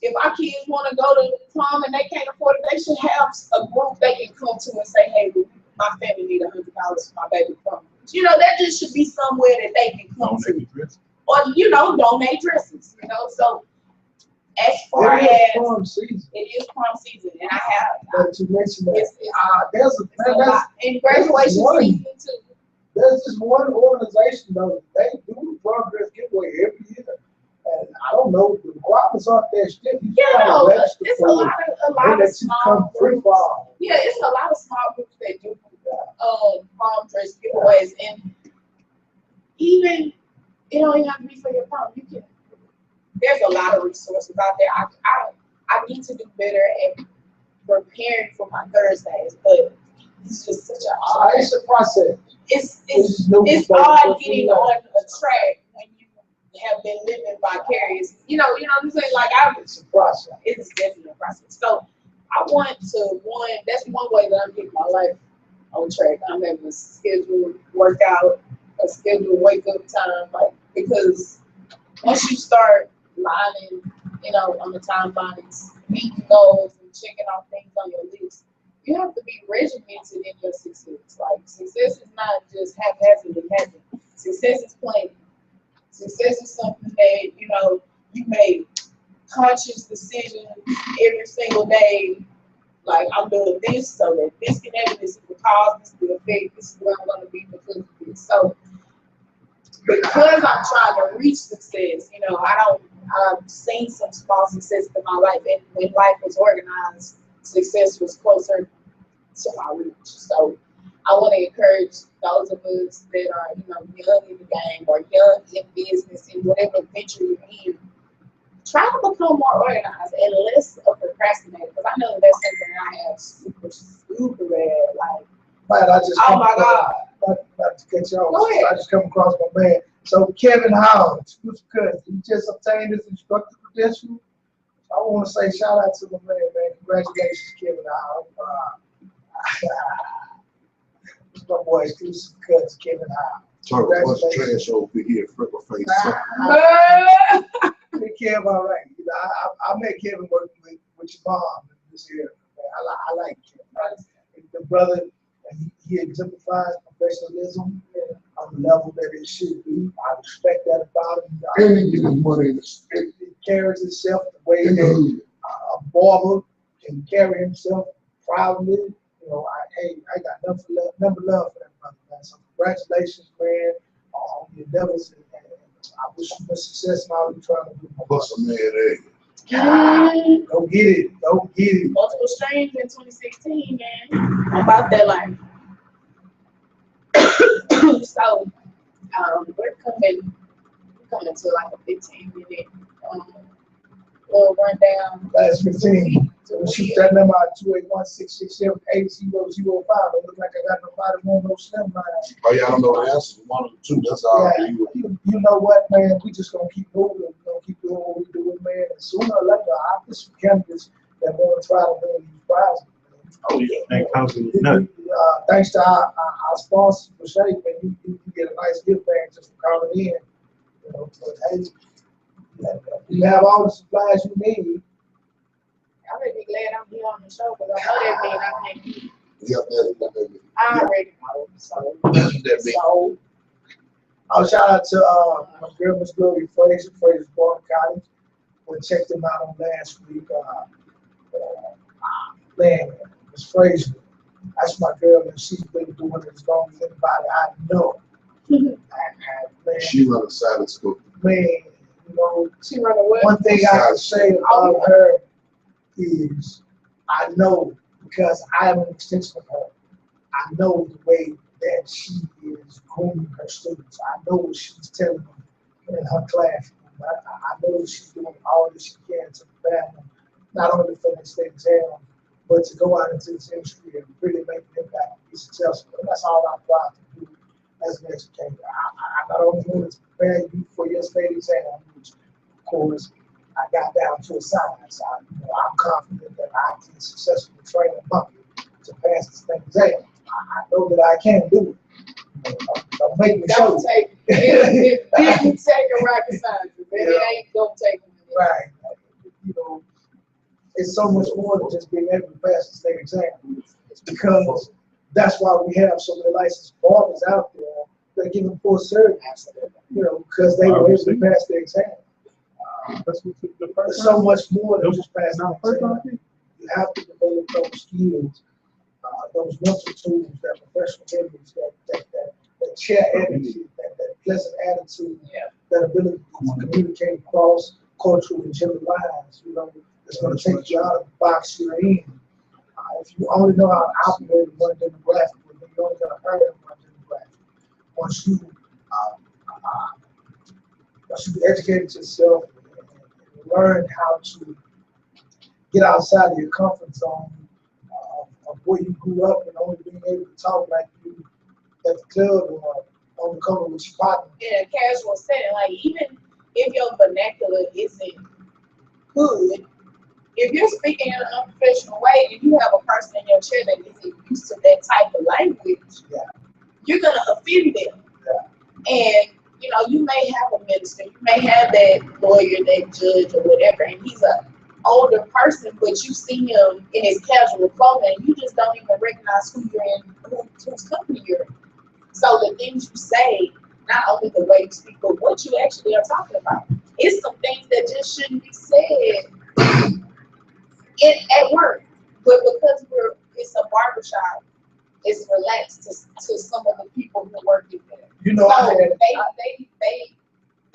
If our kids want to go to prom and they can't afford it, they should have a group they can come to and say, "Hey, my family need $100 for my baby prom." You know, that just should be somewhere that they can come to. Or, you know, donate dresses, you know. So as far as prom season. it is prom season, and I have But you mentioned that. it's a lot. And graduation season too. There's this one organization though, they do the prom dress giveaway every year. And I don't know, the requirements aren't that strict. Yeah, no, it's a lot of small groups. Fall. Yeah, it's a lot of small groups that do prom dress giveaways, and even it don't even have to be for your prom. You can. There's a lot of resources out there. I need to do better at preparing for my Thursdays, but it's just such a It's a process. It's hard getting on a track when you have been living vicariously. You know what I'm saying? Like it's a process. It's definitely a process. So I want to that's one way that I'm getting my life on track. I'm having a scheduled workout, a scheduled wake up time, like, because once you start lining, you know, on the timelines, meeting goals and checking off things on your list, you have to be regimented in your success. Like, success is not just haphazardly happening. Success is planning. Success is something that, you know, you make conscious decisions every single day. Like, I'm doing this so that this can happen, this is the cause, this is the effect, this is where I'm going to be because of this. So, because I'm trying to reach success, you know, I've seen some small success in my life, and when life was organized, success was closer to my reach. So I want to encourage those of us that are, you know, young in the game or young in business, in whatever venture you're in, try to become more organized and less of a procrastinator, because I know that's something I have super bad. Like, But I just oh my God. Not to cut you off. Go ahead. I just come across my man. So Kevin Howard, exclusive cousin, he just obtained his instructor credential. I want to say shout out to my man. Congratulations, Kevin Howard. It's my boy, exclusive cousin, Kevin Howard. Talk a bunch of trash over here, freckle face. Kev, all right. You know, I met Kevin working with your mom this year. I like Kevin. The brother, he exemplifies professionalism on the level that it should be. I respect that about him. And he gives money in It carries itself the way that a barber can carry himself proudly. You know, I got number love for that brother, man. So congratulations, man, on your endeavors. And I wish you much success in all you're trying to do. Bust a man egg. Go get it. Go get it. Multiple streams in 2016, man. I'm about that life. So, we're coming to like a 15-minute little rundown. Last 15. So shoot that number out 281-667-8005. It look like I got nobody on no slim line. Oh, yeah, I don't know the answer. One of the two. That's all. Yeah, you know what, man? We just gonna keep moving. We're gonna keep doing what we doing, man. And sooner or later, I'll get some candidates that want to try to win these prizes. Oh, yeah. And council is nothing. Thanks to our sponsors for Shake, man, you get a nice gift bag just for calling in. You know, but hey, you have all the supplies you need. I'm gonna be glad I'm here on the show, because I know that means I can't. Yeah, that I already know, so. means. So, I'll shout out to my girl, Miss Gloria Fraser, Fraser's Born College. We checked them out on last week. Man, Miss Fraser, that's my girl, and she's been doing it as long as anybody I know. Man, She run a silent school. man, you know, she run away. one thing I can say about her is I know, because I am an extension of her, I know the way that she is grooming her students. I know what she's telling them in her classroom. I know that she's doing all that she can to prepare them, not only for the state exam, but to go out into this industry and really make an impact and be successful. And that's all I'm proud to do as an educator. I not only want to prepare you for your state exam, which of course I got down to a science. I'm confident that I can successfully train a monkey to pass this thing exam. I know that I can do it. Don't make me show Don't take it. If you take a rocket science, it ain't gonna take it. right. You know, it's so much more than just being able to pass the state exam. It's because that's why we have so many licensed barbers out there that give them full service. You know, because they were able to pass the exam. There's so much more than just passing the exam. You have to develop those skills, those mental tools, that professional memories, that chair energy, that pleasant attitude, that ability to communicate across cultural and gender lines. You know, it's going to take you out of the box you're in. If you only know how to operate in one demographic, then you only got to hurt in one demographic. Once you educate yourself and learn how to get outside of your comfort zone of where you grew up and only being able to talk like you at the club or on the cover with your partner. In a casual setting, like even if your vernacular isn't good, if you're speaking in an unprofessional way and you have a person in your chair that isn't used to that type of language, you're gonna offend them. And you know, you may have a minister, you may have that lawyer, that judge, or whatever, and he's a older person, but you see him in his casual clothing, you just don't even recognize who you're in, whose company you're in. So the things you say, not only the way you speak, but what you actually are talking about. It's some things that just shouldn't be said at work, but because it's a barbershop, it's relaxed to some of the people who work in there. You know, So they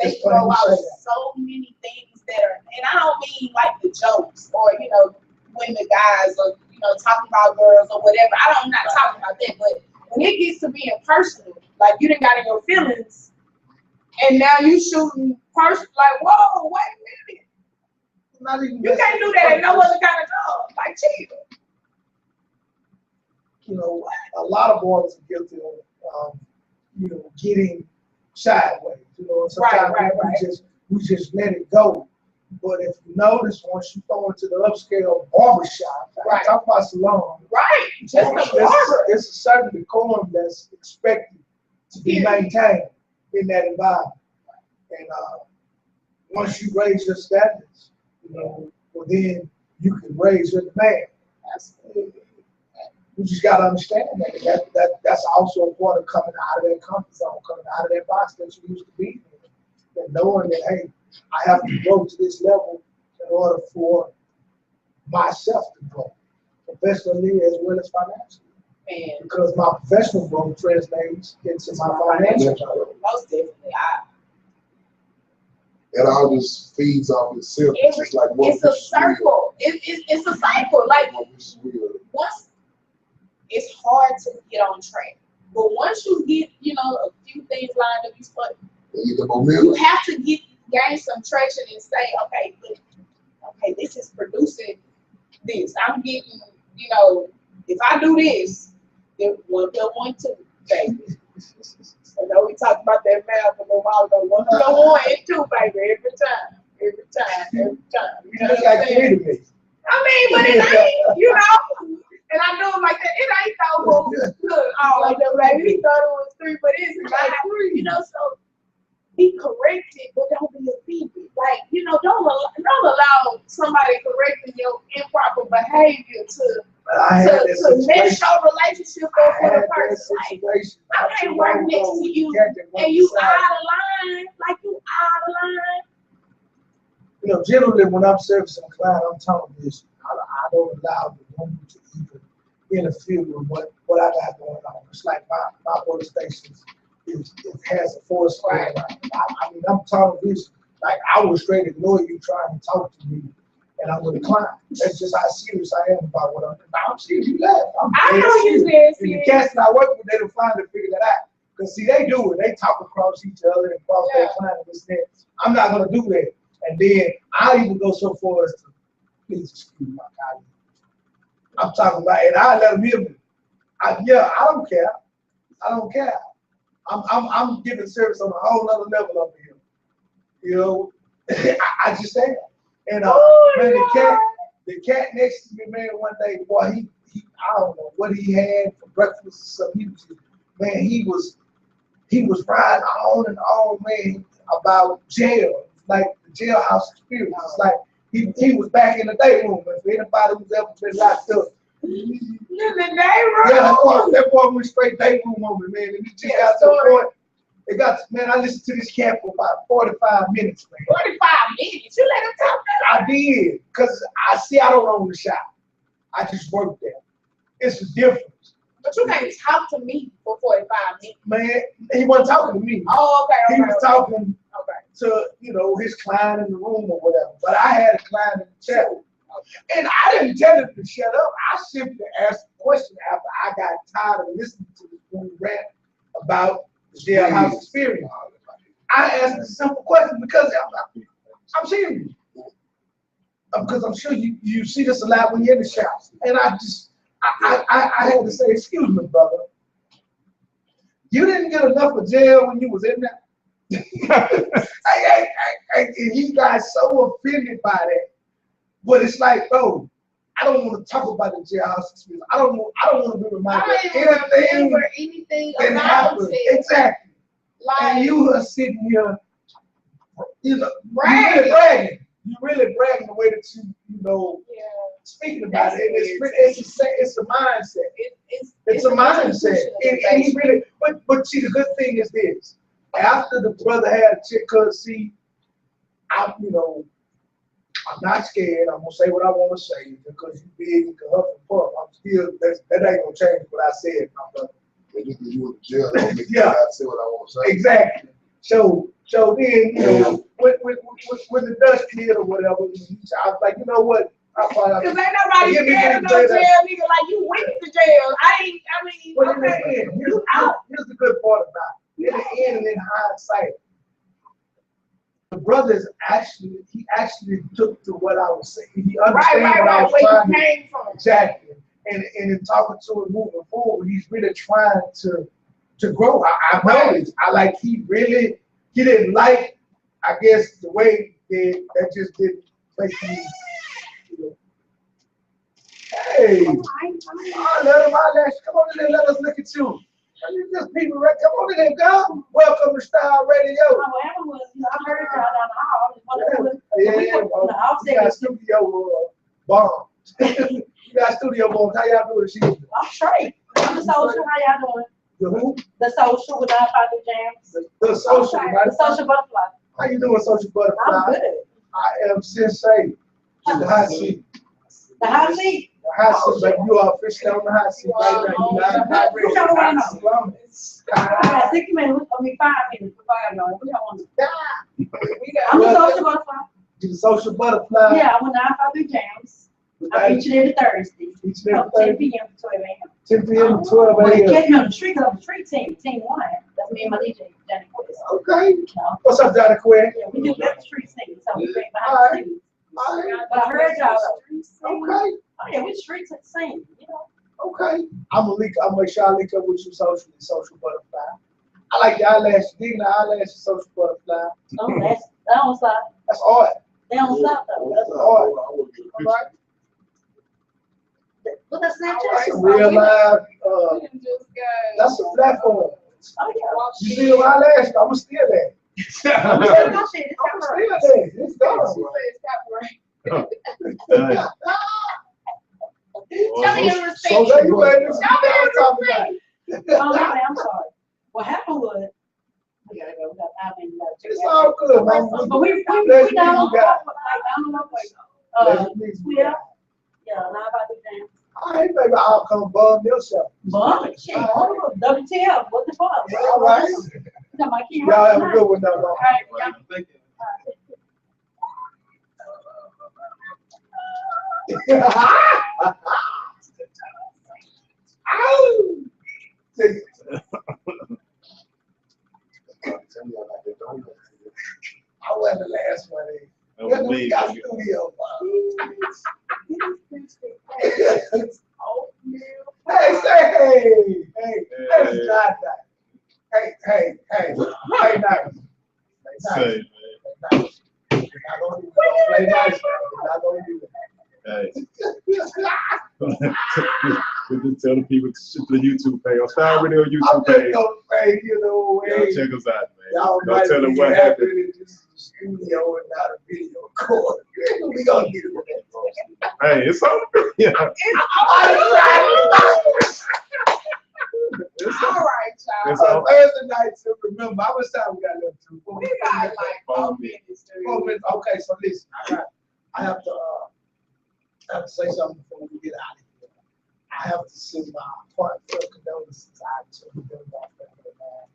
It's throw funny you out say that. so many things that are, and I don't mean like the jokes or you know when the guys are you know talking about girls or whatever. I'm not talking about that, but when it gets to being personal, like you done got in your feelings, and now you shooting personal, like whoa, wait a minute. not even You can't do that at no other kind of job. Like, chill. You know, a lot of boys are guilty of, you know, getting sideways. You know, and sometimes we just let it go. But if you notice, once you go into the upscale barbershop, I talk about salon. Right. Just a barber. It's a certain decorum that's expected to be maintained in that environment. And once you raise your standards, you know, well then you can raise your demand. You just gotta understand that's also a part of coming out of that comfort zone, coming out of that box that you used to be in, and knowing that hey, I have to grow to this level in order for myself to grow, professionally as well as financially. Because my professional growth translates into my financial growth. Most definitely, It all just feeds off itself. It's just like it's a circle. It's a cycle. Like once it's hard to get on track, but once you get a few things lined up, you have to gain some traction and say, okay, this is producing this. I'm getting, you know, if I do this, then 1 + 1 2, baby. I know we talked about that math a little while ago. 1 + 1 and 2, baby, every time. You know You what got I'm saying? 3 to me. I mean, but it ain't, you know. And I do it like that. It ain't no well, look, oh, like that, baby. He thought it was 3, but it's like 3. You know, so be corrected, but don't be offended. Like, you know, don't allow somebody correcting your improper behavior to mess your relationship up with a person. Like, I can't work next to you and you out of line, like you out of line. You know, generally when I'm servicing a client, I'm telling this, I don't allow the woman to even interfere with what I got going on. It's like my workstation it has a force right. I mean, I'm telling this, like I would straight ignore you trying to talk to me, and I would decline. That's just how serious I am about what I'm doing. I'm serious. You laugh. I know you serious. And the cats that I work with, they don't finally figure that out. Because see, they do it. They talk across each other and cross their client and this and that. I'm not gonna do that. And then I even go so far as to please excuse my colleague. I'm talking about, and I let them hear me. I don't care. I don't care. I'm giving service on a whole other level over here. You know, I just say that. And man, the cat next to me, man, one day, boy, he I don't know what he had for breakfast. So he was riding on and on, man, about jail, like the jailhouse experience. It's like he was back in the day room. If anybody who's ever been locked up. In the day room? Yeah, that boy went straight day room on me, man. And he just got to the point. It got, man, I listened to this cat for about 45 minutes, man. 45 minutes? You let him talk that? I did, because I don't own the shop. I just work there. It's a difference. But you can't talk to me for 45 minutes. Man, he wasn't talking to me. Oh, okay. He was talking to, you know, his client in the room or whatever. But I had a client in the chat. And I didn't tell him to shut up. I simply asked a question after I got tired of listening to this one rant about the jailhouse experience. I asked a simple question because I'm serious. Because I'm sure you see this a lot when you're in the shop. And I had to say, excuse me, brother. You didn't get enough of jail when you was in there? And he got so offended by that. But it's like, bro, I don't want to talk about the jailhouse experience. I don't want to be reminded of anything that happened. Exactly. Like, and you are sitting here, you know, bragging. You're really bragging the way that you know, speaking about it. It's a mindset. It's a mindset. And he really, but see, the good thing is this. After the brother had a chick, cause see, I'm not scared. I'm gonna say what I want to say because you big, you can huff and puff. I'm still that ain't gonna change what I said, my brother. Just because you in the jail, don't make me not say what I want to say. Exactly. So then, you know, when the dust cleared or whatever, I was like, you know what? Because ain't nobody scared of no jail, nigga. Like, you went to jail. Well, here's the good part about it. In the end and in hindsight, the brother is actually took to what I was saying. He understands what I was where you came from. Exactly. And in talking to him moving forward, he's really trying to grow. I noticed. He didn't like, I guess, the way that just didn't make me, you know. Hey, let him eyelash. Come on in there, let us look at you. Just people, right? Come on in there, girl. Welcome to Style Radio. I heard y'all down the hall. You got studio bomb. You got studio bomb. How y'all doing? I'm straight. I'm the social. How y'all doing? The who? The social with Nonprofit Jams. The social. The social butterfly. How you doing, social butterfly? I'm good. I am Sensei. The hot seat. The hot seat? The hot seat, but you are officially on the hot seat right now. What y'all want to know? I got 6 minutes, 5 minutes before I go. What y'all want to know? I'm the social butterfly. You the social butterfly? Yeah, I'm with Nonprofit Jams. I'm each and every Thursday. Each and every 10 p.m. to 12 a.m. 10 p.m. to 12 But a.m. they catch me on the street because I'm the street team, team 1. That's me and my DJ, Johnny Quest. Okay. What's up, Johnny Quest? Yeah, we do better street singing, so we bring behind the scenes. But I heard y'all. Okay. Oh, yeah, we streets at the same, you know. Okay. I'm gonna make sure I link up with you socially, social butterfly. I like the eyelash, digging the eyelash, social butterfly. No, that don't stop. That's art. They don't stop though. That's art. I want to get a All picture. right. Look at Snapchat. That's a real live, We done just got. that's a platform. Oh, yeah. You see the eyelash, I'ma steal that. I'm telling my shit. It's I'ma copyright. steal that. It's She done. said it's copyright. Hey, Show me your receipt. So there you ready? Show me your receipt. Oh, no, I'm sorry. What happened was, we gotta go, we got time and we gotta check It's it out. all good, man. But we down on Let's the road, meet like, down on the road. Let's meet. Yeah, now about the thing. All right, baby, I'll come bum your show. But, shit, WTF, what the fuck? All right. Got my key Y'all right have a behind. good one, though. All right, yeah. Ow! I wasn't the last one. that was We me. got studio. Hey, say hey, hey, hey, John, hey, hey, hey, hey, nice. Say, Nice. We're not gonna do that. Play nice. We're not gonna do that. man. Hey. Just tell the people to the YouTube page. On Style Radio I'm YouTube just page. gonna say, you know, Y'all hey, check us out, man. y'all Don't might tell them be what happy happened. that this is a studio and not a video record. We gonna get it with that. Hey, it's on. Yeah. It's All on. right, y'all. It's on. Thursday night, so remember, how much time we got left to? We got like 4 minutes. 4 minutes. Okay, so listen, I have to say something before we get out of here. I have to send my heartfelt condolences out to the lost family, man.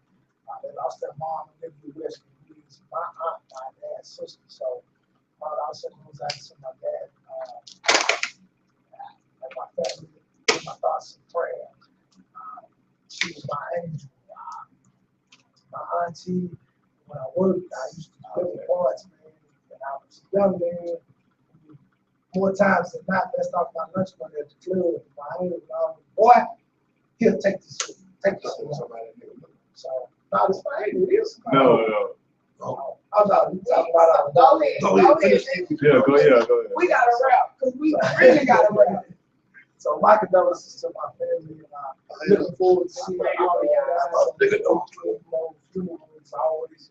They lost their mom and lived with my aunt, my dad's sister. So I'll send those out to my dad and my family, with my thoughts and prayers. She was my angel. My auntie, when I worked, I used to play the parts, man. When I was a young man, more times than not, best off my lunch money at the club. My aunt was boy, here, take this. So, no, it's fine. It is. No. I'm not talking about Go ahead. Go ahead. Yeah, go ahead. We got a rap, because we really got a rap. So my condolences to my family, and I'm looking forward to seeing all of y'all. Always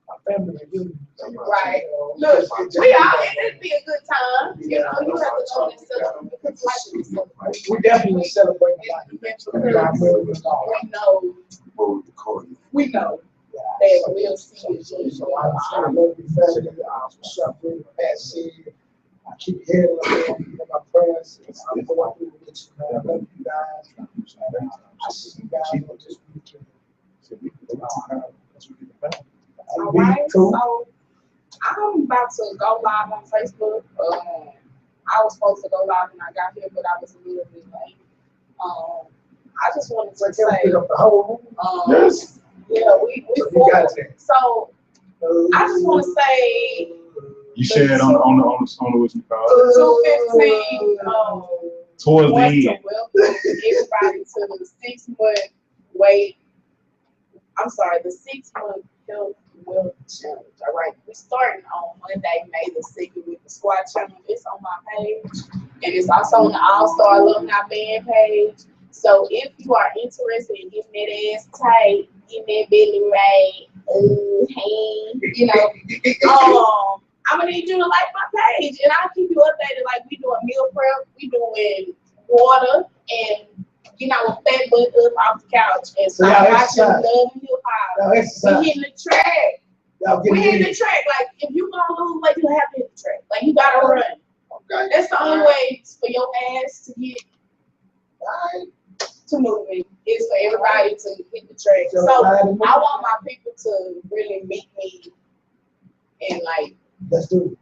my family reunion. Right. Look, we all, it'd be a good time. You know, you have to know this stuff because life is so great. We definitely celebrate life. We know that we'll see each So other. I love you, family. Something Pat said. I keep hearing in my prayers. I'm going through with you, man. I love you guys. I see you guys on this weekend. All right, so I'm about to go live on Facebook. I was supposed to go live when I got here, but I was a little bit late. I just wanted to say, Pick up the whole Yes. yeah, we You forward. got that. So I just want to say You shared on the what you call it. 215. Towards the Want to end. welcome everybody to the 6-month wait. I'm sorry, the 6-month health wealth challenge. All right, we're starting on Monday, May the 2nd with the squad challenge. It's on my page, and it's also on the All Star Alumni Band page. So if you are interested in getting that ass tight, getting that belly right, hey, you know, I'm gonna need you to like my page, and I'll keep you updated. Like we doing meal prep, we doing water, and fat butt up off the couch and So start y'all watching exercise. Love and Hip Hop. Y'all We exercise. hitting the track. Y'all We hitting getting the it. track. Like if you gonna lose weight, you have to hit the track. Like you gotta run. Okay. That's the only way for your ass to get All right. to moving is for everybody to hit the track. So, So I everybody move. want my people to really meet me and like Let's do it.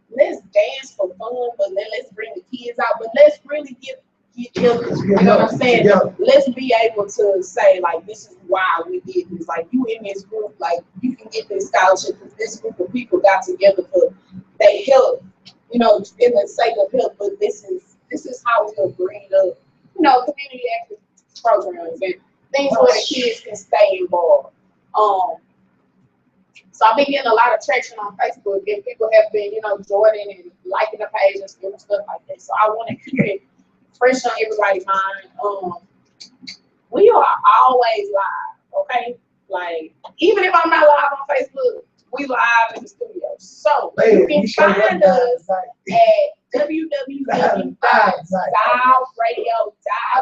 let's dance for fun, but then let's bring the kids out. But let's really get healthy. Let's You get know what I'm healthy saying? together. Let's be able to say like this is why we did this. Like you in this group, like you can get this scholarship because this group of people got together for their health. In the sake of health, but this is this is how we'll bring up, community active programs and things where the kids can stay involved. So I've been getting a lot of traction on Facebook, and people have been, joining and liking the page and stuff like that. So I want to keep it fresh on everybody's mind. We are always live, okay? Like, even if I'm not live on Facebook, we live in the studio. So you can find us at www.stylerradio.org.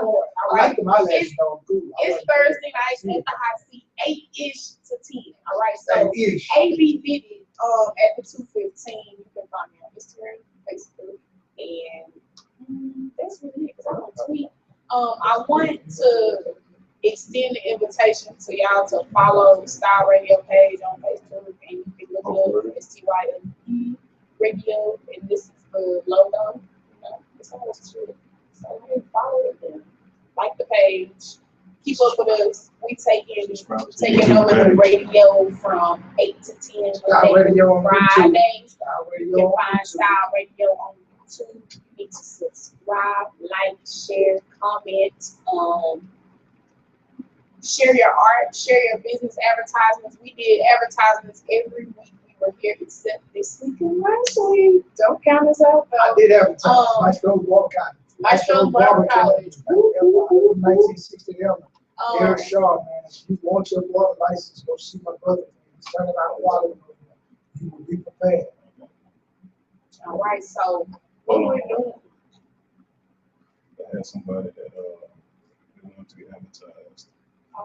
All right? It's Thursday nights at the high seat, 8-ish to 10. All right, so AB Vivid at the 2:15. You can find me on Instagram, Facebook, and that's really it. Because I don't tweet. I want to extend the invitation to y'all to follow the Style Radio page on Facebook, and you can look up STYLE Radio, and this is the logo. It's almost true. So hey, follow it and like the page. Keep up with us. We taking over the radio from 8 to 10 Fridays. You can find Style Radio on YouTube. You need to subscribe, like, share, comment, share your art, share your business advertisements. We did advertisements every week. We were here except this week and last week. Don't count us out. I did advertise Maestro Water College. Maestro Water College. 1967. Eric Shaw, man. If you want your water license, go see my brother. He's turning out water. You will be prepared. All right, so what we're doing. I had somebody that they want to get advertised. I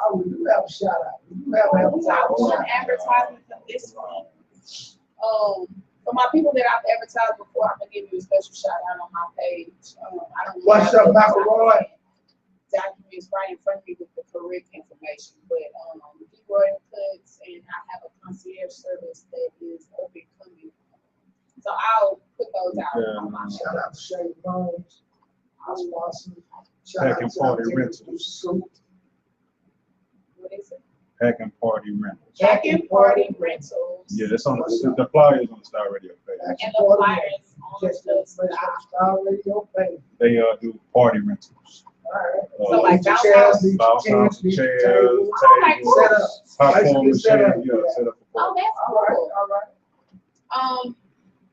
would do have a shout out. You have I want advertisement for this one. For my people that I've advertised before, I'm gonna give you a special shout out on my page. I don't What's up, McElroy? Documents right in front of me with the correct information, but Leroy Cuts, and I have a concierge service that is up and coming. So I'll put those out on my Shout out to Shay Bones. I was awesome. Packing Party Rentals. What is it? Packing Party Rentals. Packing Party Rentals. Yeah, that's on the flyers on the Star Radio page. And the flyers on the Style Radio page. They do party rentals. So like bounce house? Bounce house, chairs, tables, popcorn machine, set up for Oh, party. that's cool. All right.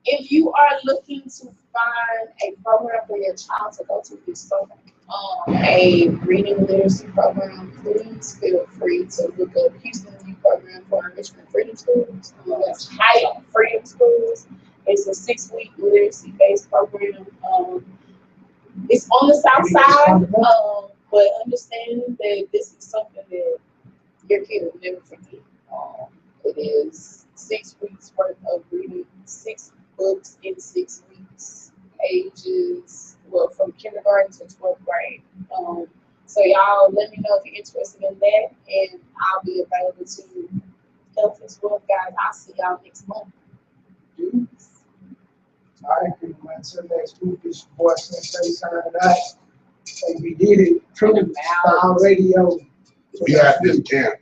If you are looking to find a program for your child to go to this summer, a reading literacy program, please feel free to look up Houston Youth Program for Enrichment Freedom Schools. That's Height Freedom Schools. It's a 6-week literacy-based program. It's on the south side, but understand that this is something that your kid will never forget. It is 6 weeks worth of reading, 6 books in 6 weeks, ages, from kindergarten to 12th grade. So y'all let me know if you're interested in that, and I'll be available to help as well, guys. I'll see y'all next month. All right, people, man. Till next week, it's your boy Sensei signing out. Hey, we did it. True Style Radio. We got this camp.